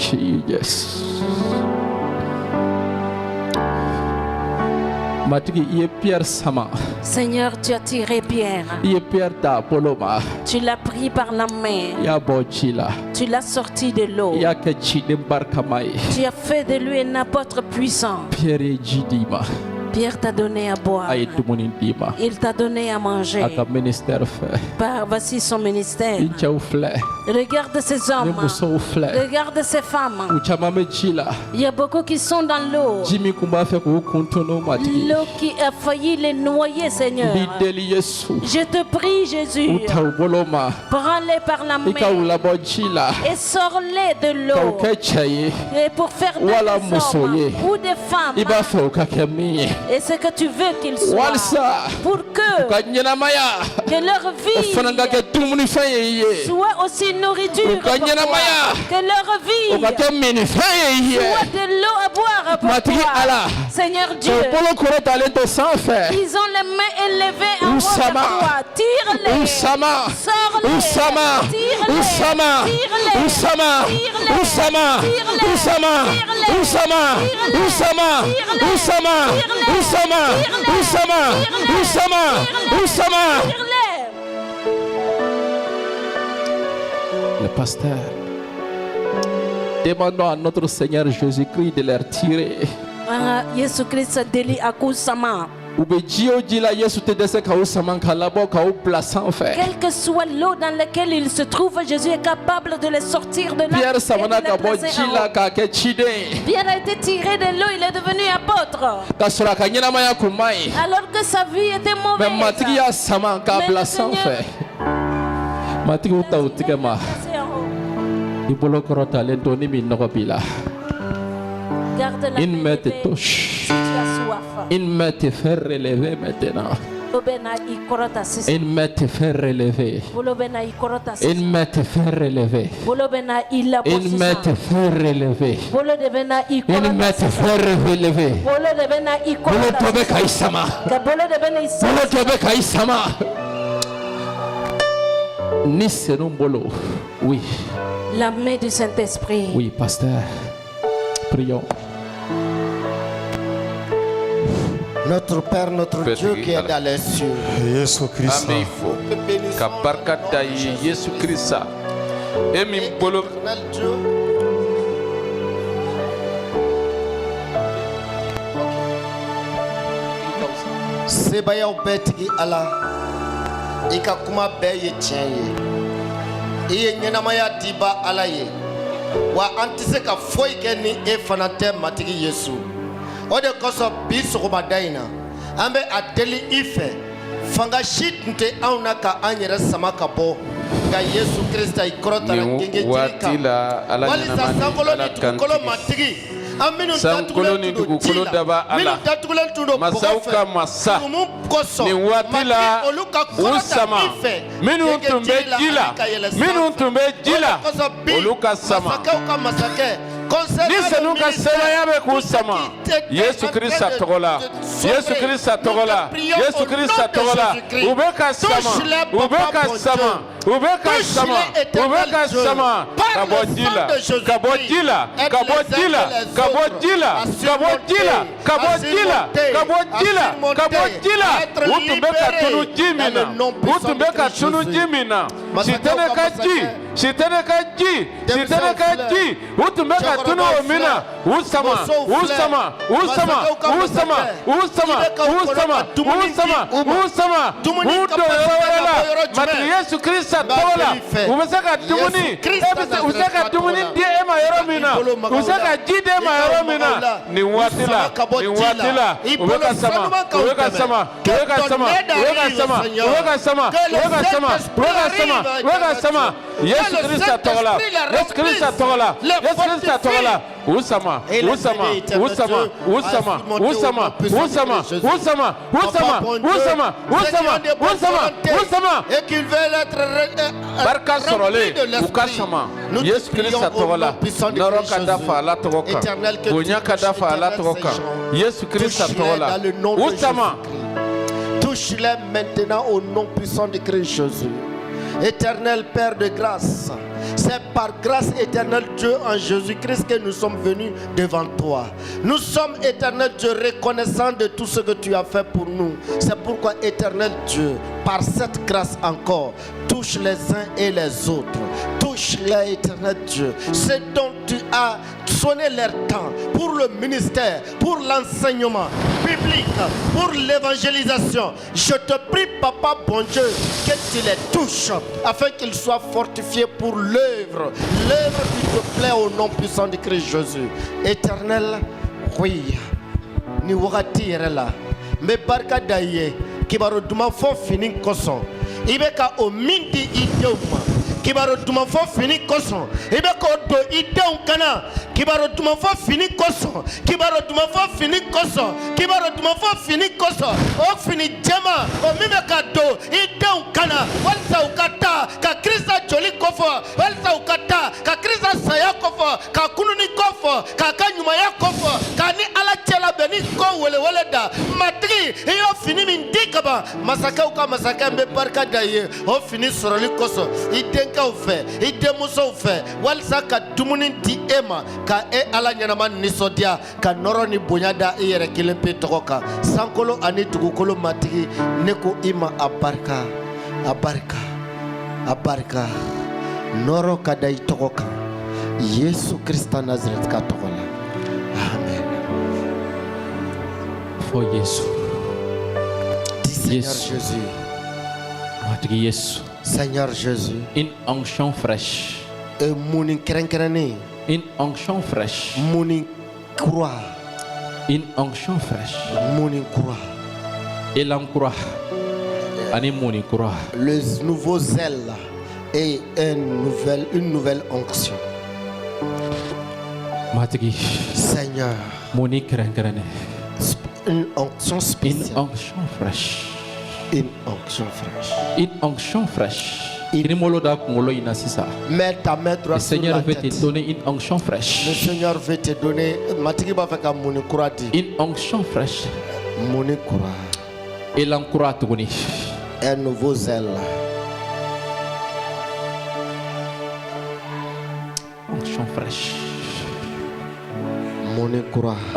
Jesus. Seigneur, tu as tiré Pierre. Tu l'as pris par la main. Tu l'as sorti de l'eau. Tu as fait de lui un apôtre puissant. Pierre t'a donné à boire. Il t'a donné à manger. Voici son ministère. Regarde ces hommes. Regarde ces femmes. Il y a beaucoup qui sont dans l'eau. L'eau qui a failli les noyer, Seigneur. Je te prie, Jésus. Prends-les par la main et sors-les de l'eau. Et pour faire des hommes ou des femmes. Et ce que tu veux qu'ils soient, pour que leur vie soit aussi nourriture pour toi, que leur vie soit de l'eau à boire pour toi. Seigneur Dieu, ils ont les mains élevées en haut de toi. Tire-les, sors-les, tire-les, Le pasteur Demandons à notre Seigneur Jésus-Christ de les retirer. Jésus-Christ délie à coup sama. Quelle que soit l'eau dans laquelle il se trouve, Jésus est capable de les sortir de là. Pierre a été tiré de l'eau, il est devenu apôtre. Alors que sa vie était mauvaise. Il me te touche. Il me te fait relever maintenant. Il me te fait relever. Il me te fait relever. Il me te fait relever. Il me te fait relever. Oui. La main du Saint-Esprit. Oui, pasteur. Prions. Notre Père, notre Dieu qui est dans les cieux. Jésus Christ. Amen. Kabarkata Jésus Christ. Emi bolo. Sebaya obetigi ala. Ika kuma beye tienye. Iye nyenamaya diba ala ye. Wa antise ka foi ke ni e fanate matigi Yesu. Ode koso biso madaina ambe adeli ife fanga shit nte auna ka anyere samaka bo ga Yesu Krista ikrota na ngenge watila ala nyana kolo matigi aminu sankoloni dugukolo daba ala masauka masa ni watila usama minu tumbe jila oluka sama Nise nuka sema yabe kusama Yesu Krista togola Yesu Krista togola Yesu Krista togola ubeka sama kabodila utumbeka tunu jimina Sitene kaji utumbeka tunu omina usama mati Yesu Krista tola umesaka tumuni die ema yoromina usaka jide ema yoromina ni watila uweka sama Yesu Krista tola usama et qu'il veut être barka sorole ukasama Yesu Krista tola noroka dafa la toka bunyaka dafa la toka Yesu Krista tola usama touche-les maintenant au nom puissant de Christ Jésus. Éternel Père de grâce, c'est par grâce éternelle Dieu en Jésus-Christ que nous sommes venus devant toi. Nous sommes éternel Dieu reconnaissants de tout ce que tu as fait pour nous. C'est pourquoi éternel Dieu, par cette grâce encore, touche les uns et les autres. Touche-les éternel Dieu. C'est dont tu as sonné leur temps pour le ministère, pour l'enseignement biblique, pour l'évangélisation. Je te prie, Papa bon Dieu, que tu les touches afin qu'ils soient fortifiés pour l'œuvre qui te plaît au nom puissant de Christ Jésus. Éternel, oui, ni wakati là, mais barka daye, kibaro duma fo fini koson, ibeka o mindi idioma. Kibaro duma fo fini koson ibeko do idon kana kibaro duma fo fini koson o fini jama o mimeka do idon kana walsa ukata ka Krista joli kofo walsa ukata ka Krista saya kofo ka kununi kofo ka kanyuma ya kofo ka ni ala chela beni ko wele da matri iyo fini mindikaba masaka uka masaka mbe barka daye o fini soroli koso iden ka fait ide muso fait walsa ka dumuni di ema ka e ala nyanama nisodia ka noro ni bonyada e yere kilempe tokoka sankolo ani tugukolo matigi neko ima abarka noro ka dai tokoka Jésus Christ à Nazareth katokola. Amen. For Jésus. Seigneur Jésus. Seigneur Jésus. Une onction fraîche. Une onction fraîche. Une croix. Une onction fraîche. Une croix. Et l'encroix. Le nouveau zèle et une nouvelle onction. Seigneur. Une onction spéciale. Une onction fraîche. Une onction fraîche. Une onction fraîche. Mets ta main droite. Le Seigneur veut te donner une onction fraîche. Le Seigneur veut te donner une onction fraîche. Et Et l'encroix. Un nouveau zèle. Onction fraîche.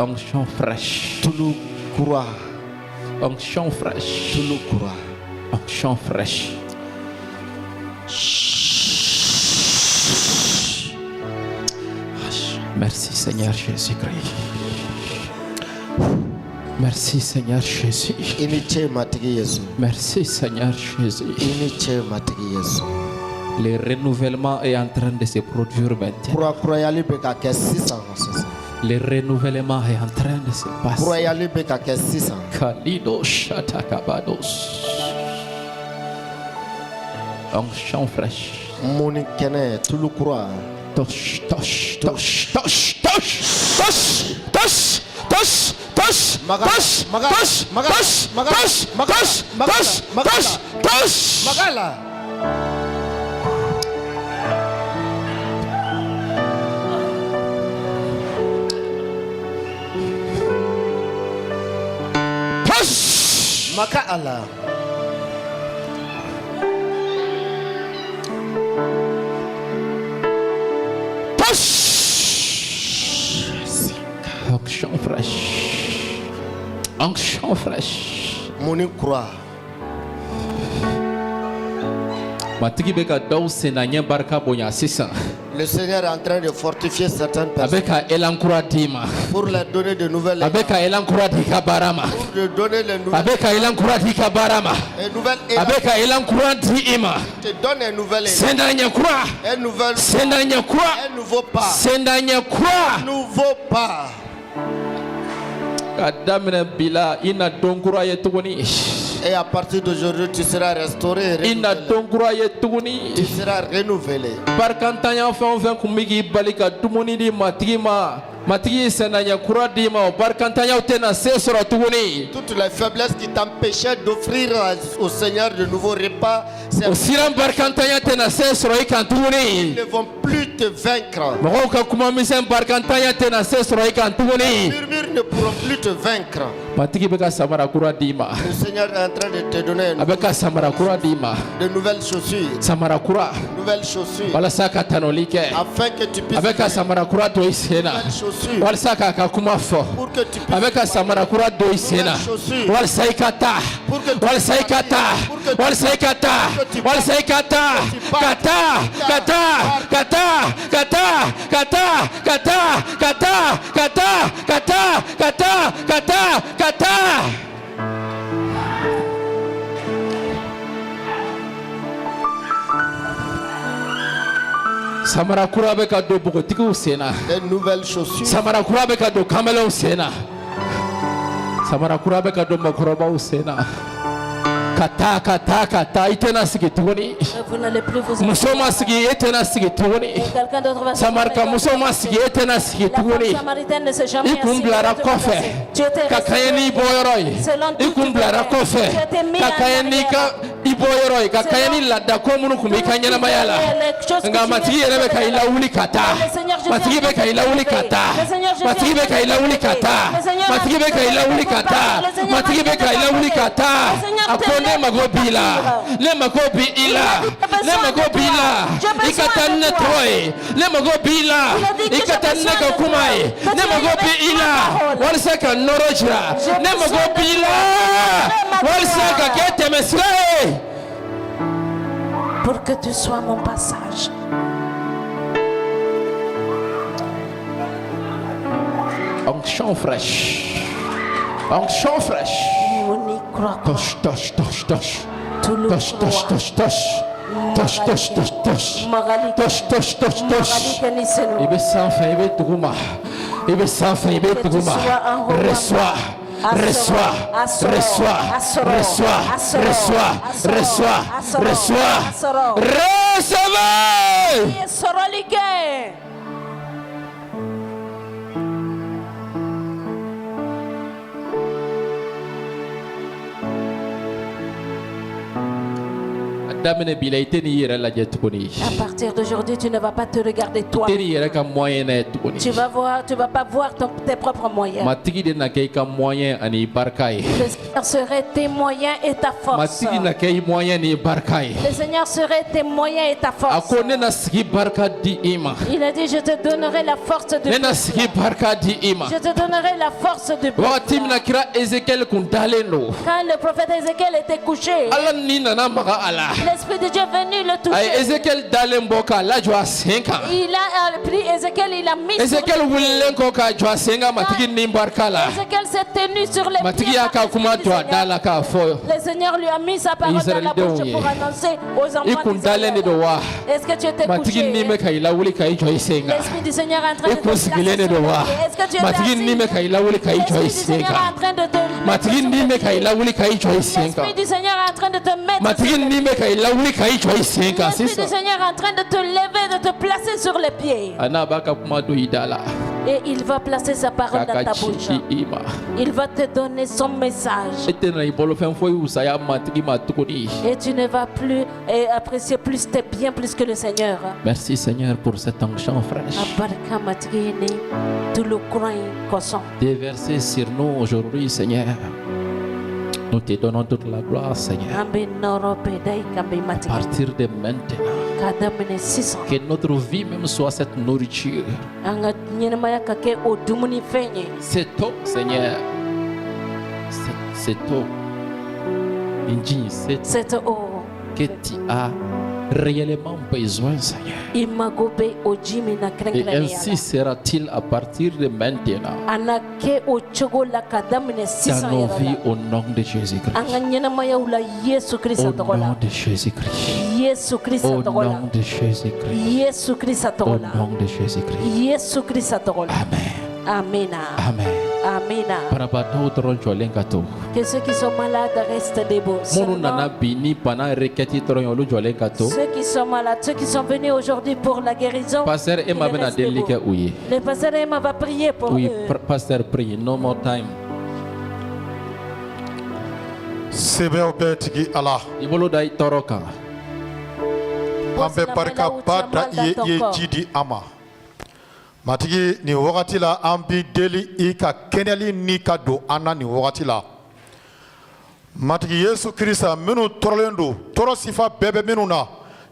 Onction fraîche. Toulouse croix. Onction fraîche. Toulouse croix. Onction fraîche. Merci Seigneur Jésus-Christ. Merci Seigneur Jésus. Merci Seigneur Jésus. Le renouvellement est en train de se produire maintenant. Le renouvellement est en train de se passer. Kalido Shatakabados. Onction fraîche. Tosh, tosh, tosh, tosh, tosh, tosh, tosh, tosh, tosh, tosh, tosh, tosh, tosh, tosh, tosh, tosh. Magala. Tosh. Makala. Onction fraîche. Onction fraîche. Mon croix. Le Seigneur est en train de fortifier certaines personnes pour leur donner de nouvelles pour leur donner les nouvelles te donne un nouvel un nouveau pas. Et à partir d'aujourd'hui, tu seras restauré. Tu seras renouvelé. Toutes les faiblesses qui t'empêchaient d'offrir au Seigneur de nouveaux repas, ils ne vont plus te vaincre. Les murmures ne pourront plus te vaincre. Le Seigneur est en train de te donner de nouvelles chaussures. Nouvelles chaussures. Afin que tu puisses pour que tu puisses Samarakura beka do bogotiku sena. Des nouvelles chaussures. Samarakura beka do kamelo sena. Samarakura beka do makoroba sena. Kata kata kata itena sigituni. Vous n'allez plus vous musoma sigi itena sigituni. Quelqu'un d'autre va Samarka musoma sigi itena sigituni. La samaritaine ne s'est jamais assise. Ikumblara kofe. Kakayeni boyoroi. Ikumblara kofe. Kakayeni ka iboyoroi. Kakayeni ladda komunu kumikanyana mayala. Nga matigi rebe kaila uli kata. Matigi be kaila uli kata. Matigi be kaila uli kata. Matigi be kaila uli kata. Matigi be kaila uli kata. Le magobila, le magobila, le magobila, ikatanne toy, le magobila, ikatanne kakumai, le magobila, walsaka norojra, le magobila, walsaka kete mesre. Pour que tu sois mon passage. Onction fraîche. Onction fraîche. Touche, touche, touche, touche. Touche, touche, touche, touche. Touche, touche, touche, touche. Touche, touche, touche, touche. Il veut sans fin, il veut tout ma. Il veut sans fin, il veut tout ma. Reçois. Reçois, reçois, reçois, reçois, reçois, reçois, recevez. À partir d'aujourd'hui, tu ne vas pas te regarder toi. Tu vas pas voir tes propres moyens. Le Seigneur serait tes moyens et ta force. Le Seigneur serait tes moyens et ta force. Il a dit, je te donnerai la force de Dieu. Je te donnerai la force de Dieu. Quand le prophète Ézéchiel était couché, l'Esprit de Dieu est venu le toucher. Il a pris Ézéchiel, il a mis sur les Ézéchiel s'est tenu sur les pieds. Le Seigneur lui a mis sa parole dans la bouche pour annoncer aux enfants d'Israël. Est-ce que tu étais couché? L'Esprit du Seigneur est en train de te placer sur les pieds. Est-ce que tu étais assis? L'Esprit du Seigneur est en train de te mettre sur les pieds. L'Esprit du Seigneur est en train de te mettre sur les pieds. L'Esprit du Seigneur est en train de te lever, de te placer sur les pieds. Et il va placer sa parole dans ta bouche. Il va te donner son message. Et tu ne vas plus apprécier plus tes biens plus que le Seigneur. Merci Seigneur pour cette onction fraîche. Déversé sur nous aujourd'hui Seigneur. Nous te donnons toute la gloire, Seigneur. À partir de maintenant, que notre vie même soit cette nourriture. C'est eau, Seigneur. C'est eau. C'est eau que tu as réellement besoin, Seigneur. Et ainsi sera-t-il à partir de maintenant dans nos vies au nom de Jésus-Christ. Au nom de Jésus-Christ. Au nom de Jésus-Christ. Au nom de Jésus-Christ. Amen. Amen. Amen. Amen. Que ceux qui sont malades restent debout. Ceux qui sont malades, ceux qui sont venus aujourd'hui pour la guérison, le pasteur Emma va prier pour eux. Oui, pasteur, prie. No more time. Allah. Ibolodai toroka. Ambe barka bada ye jidi ama. Matigi ni wakati la ambi deli ika keneli nika do ana ni wakati la. Matigi Yesu Krista minu torolendo toro sifa bebe minu na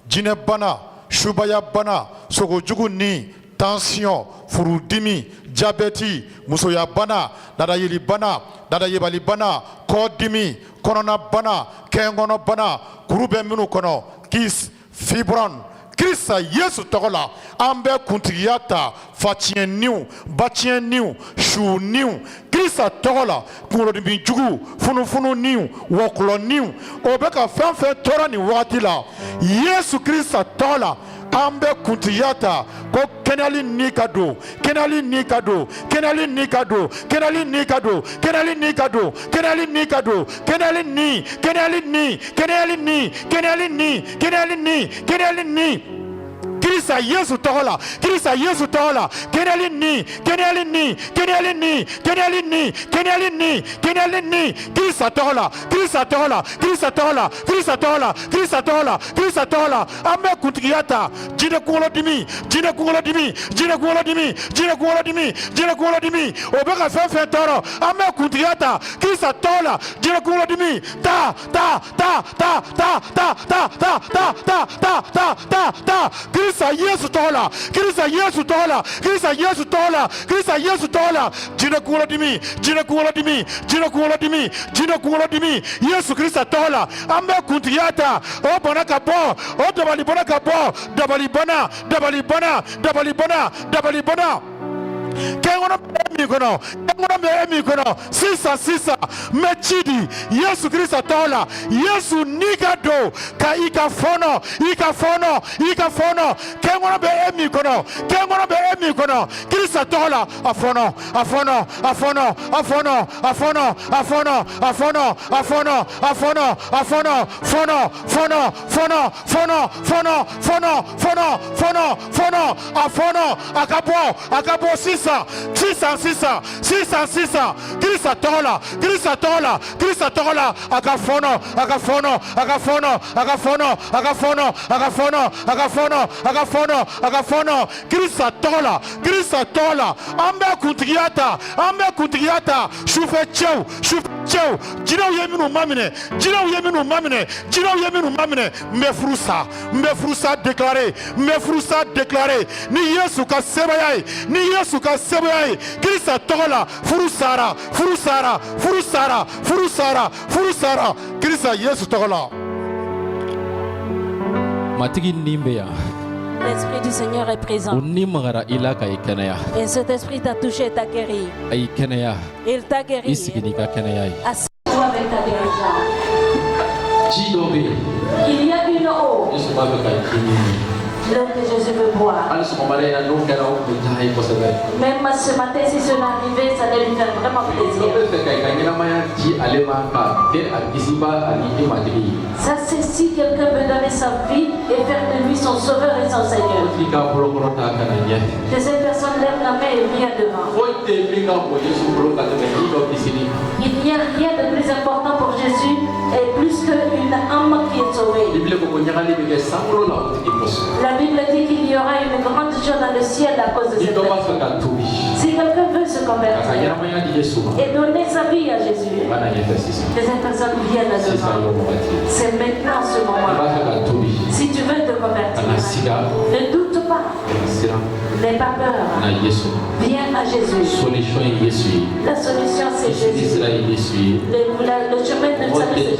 jine bana shubaya bana sogojugu ni tension furudimi diabeti musoya bana dada yeli bana dada yebali bana kodimi korona bana kengono bana kurube minu kono kis fibron Krista Yesu togola ambe kuntigiyata fatien niu batien niu shu niu Krista togola kulo dibi jugu funu niu woklo niu obeka fanfe tora ni wati la Yesu Krista togola ambe kuntiyata ko kenali nikado kenali nikado kenali nikado kenali nikado kenali nikado kenali nikado kenali ni kenali ni kenali ni kenali ni kenali ni kenali ni Krista Yesu togola Krista Yesu togola kenali ni kenali ni kenali ni kenali ni kenali ni kenali ni Krista togola Krista togola Krista togola Krista togola Krista togola Krista togola ambe kutikiyata jine kuolo dimi jine kuolo dimi jine kuolo dimi jine kuolo dimi jine kuolo dimi obeka fe toro ambe kutikiyata Krista togola jine kuolo dimi ta Krista Yesu tola Krista Yesu tola Krista Yesu tola Krista Yesu tola jine kuolo dimi jine kuolo dimi jine kuolo dimi jine kuolo dimi Yesu Krista tola ambe kuntiyata o bonaka bo o dabali bonaka bo dabali bona dabali bona dabali bona dabali bona kengono mi kono sisa mechidi Yesu Kristo tola Yesu nigado ka ikafono kengono be emi kono Kristo tola afono akabo sisa Krista tola akafono Krista tola ambe kutigiyata shufe chew jina yeminu mamine mbefurusa déclaré ni Yesu ka sebayai Krista tola furusara Krista Yesu tola matigi nimbeya. L'Esprit du Seigneur est présent. Et cet esprit t'a touché et t'a guéri. Il t'a guéri. Assieds-toi avec ta guérison. Il y a une eau. L'eau que Jésus veut boire. Même ce matin, si cela arrivait, ça allait lui faire vraiment plaisir. Ça, c'est si quelqu'un veut donner sa vie et faire de lui son sauveur et son Seigneur. Que cette personne lève la main et vient devant. Il n'y a rien de plus important pour Jésus et plus qu'une âme qui est sauvée. La Bible dit qu'il y aura une grande joie dans le ciel à cause de cette personne. Si quelqu'un veut se convertir et donner sa vie à Jésus, que cette personne vienne devant. C'est maintenant ce moment. Si tu veux te convertir, ne doute pas. N'aie pas peur. Viens à Jésus. La solution c'est Jésus. Le chemin de salut c'est Jésus.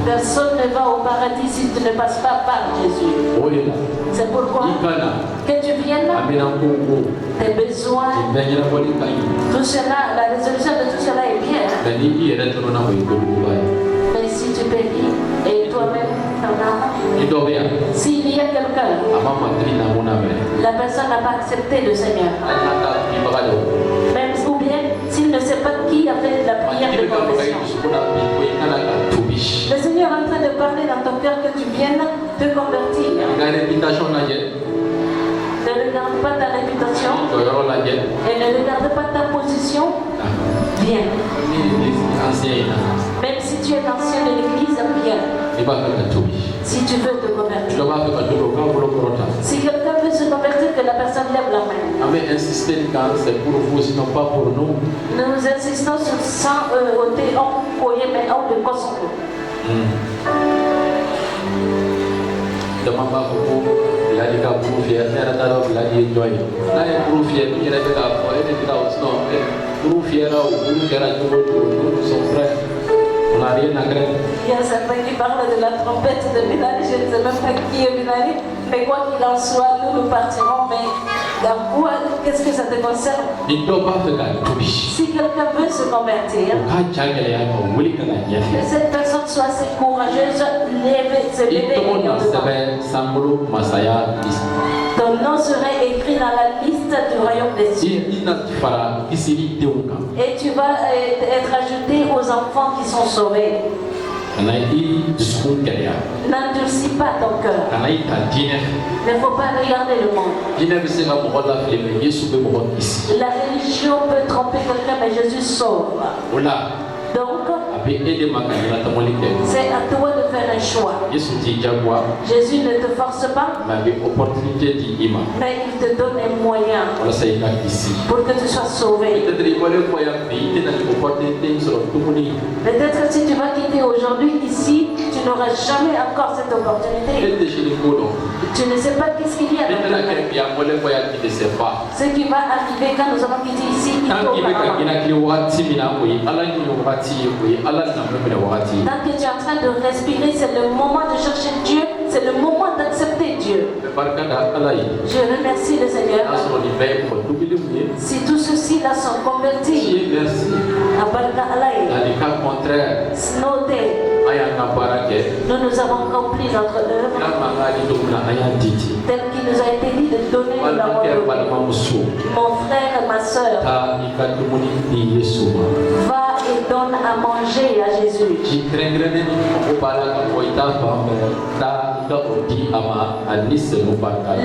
Personne ne va au paradis si tu ne passes pas par Jésus. C'est pourquoi que tu viennes là, tes besoins, tout cela, la résolution de tout cela est bien. Mais si tu péris et toi-même t'en as, s'il y a quelqu'un, la personne n'a pas accepté le Seigneur, même ou bien s'il ne sait pas qui a fait la prière de confession, le Seigneur est en train de parler dans ton cœur que tu viennes te convertir. Ne regarde pas ta réputation et ne regarde pas ta position. Viens. Même si tu es ancien de l'église, viens. Si tu veux te convertir. Si quelqu'un veut se convertir, que la personne lève la main. C'est pour vous, sinon pas pour nous. Nous insistons sur 100 mais on de Kosovo. On n'a rien à craindre. Il y a certains qui parlent de la trompette de Binali, je ne sais même pas qui est Binali, mais quoi qu'il en soit, nous partirons, mais dans quoi, qu'est-ce que ça te concerne? Si quelqu'un veut se convertir, que cette personne soit assez courageuse, se lever. Ton nom serait écrit dans la liste du royaume des cieux. Et tu vas être ajouté aux enfants qui sont sauvés. N'endurcis pas ton cœur. Il ne faut pas regarder le monde. La religion peut tromper quelqu'un, mais Jésus sauve. Donc, c'est à toi de faire un choix. Jésus ne te force pas, mais il te donne un moyen pour que tu sois sauvé. Peut-être si tu vas quitter aujourd'hui ici, tu n'auras jamais encore cette opportunité. Tu ne sais pas qu'est-ce qu'il y a dans ta vie. Ce qui va arriver quand nous allons quitter ici, il faut tant que tu es en train de respirer, c'est le moment de chercher Dieu, c'est le moment d'accepter Dieu. Dieu. Je remercie le Seigneur. Si tous ceux-là sont convertis, nous avons accompli notre œuvre tel qu'il nous a été dit de donner l'amour de Dieu. Mon frère et ma soeur, va et donne à manger à Jésus.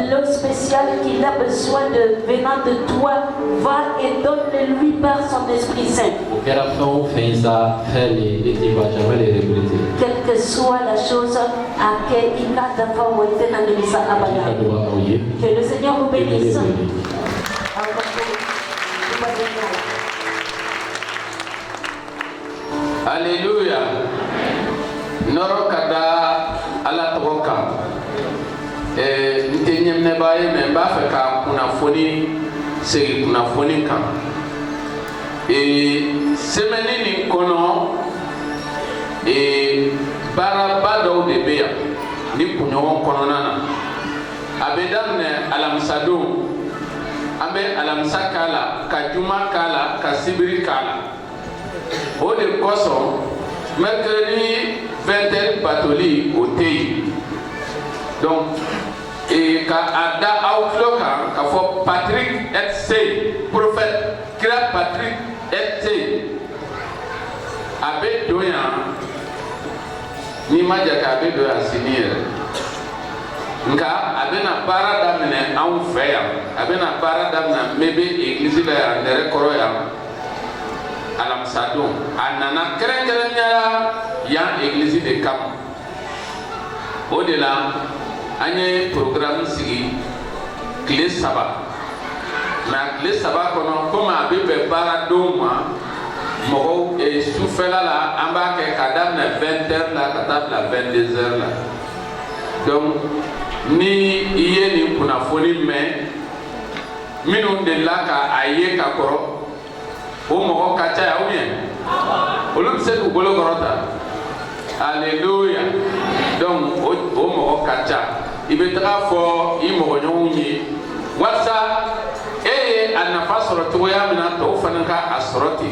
L'eau spéciale qu'il a besoin de venant de toi, va et donne-le-lui par son Esprit Saint. Quelle que soit la chose à laquelle il a d'abord été dans le misa abaya. Que le Seigneur vous bénisse. Alléluia. Norokada ala toboka. Ntenyem ne baye me ba fa ka kuna foni se kuna foni kan. Semaine ni kono baraba do de beya ni kunyo kono nana. Abedamne alamsadu ambe alamsakala kajuma kala kasibiri kala. O de koso mercredi 20h batoli au TI. Donc ka ada outlook ka fo Patrick etc prophète Kira Patrick etc abe doya ni maja ka abe doya senior nka abe na bara damene an feya abe na bara damena mebe église la ya ndere koro ya alamsadon anana kerenkerenya ya église de Cap au-delà anye programme sigi clé saba na clé saba kono comme abebe bara doma mo e soufela la amba ke kadam na 20h la katab la 22h la donc ni iye ni kuna foni me minu de la ka aye ka koro o mo ka cha ya o bien olu se ko bolo korota. Alléluia. Donc o mo ka cha ibetaka fo imo nyonyi wasa anafa soroto ya mina to fanaka asoroti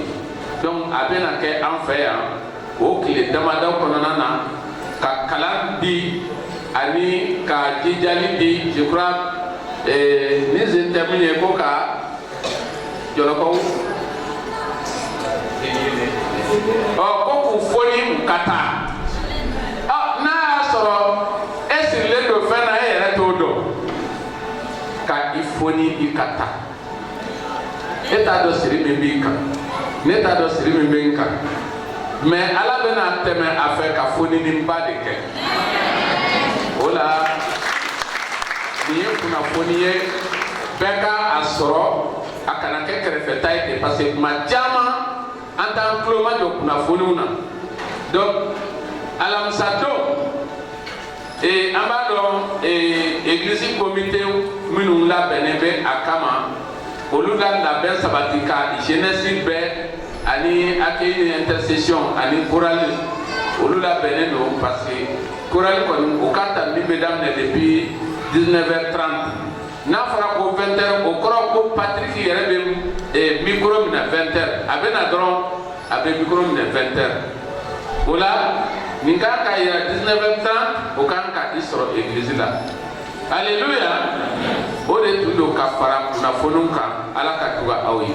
donc abena ke anfaya o kile damada kono nana ka kalan di ani ka jijali di je crois les intervenir ko ka joloko ko ku foni kata na soro esile do fena era todo ka ifoni ikata eta do siri membika neta do siri membenka mais ala bena teme afa ka foni ni mbade ke ola ni kuna foni ye beka asoro akana ke krefeta ite parce que ma jama anta kloma do kuna foni una donc alam sato ambado église comité minu la benebe akama oluga la ben sabatika jeunesse be ani akini intercession ani chorale olula beneno parce que chorale ko okata mi mesdames depuis 19h30 na fara ko 20h ko koro ko Patrick yerebe micro na 20h abena dron abe micro na 20h ola ninka ka ya 19h30 okanka isro église la. Alléluia. Ode tudo ka fara na fonunka ala ka tuga awi.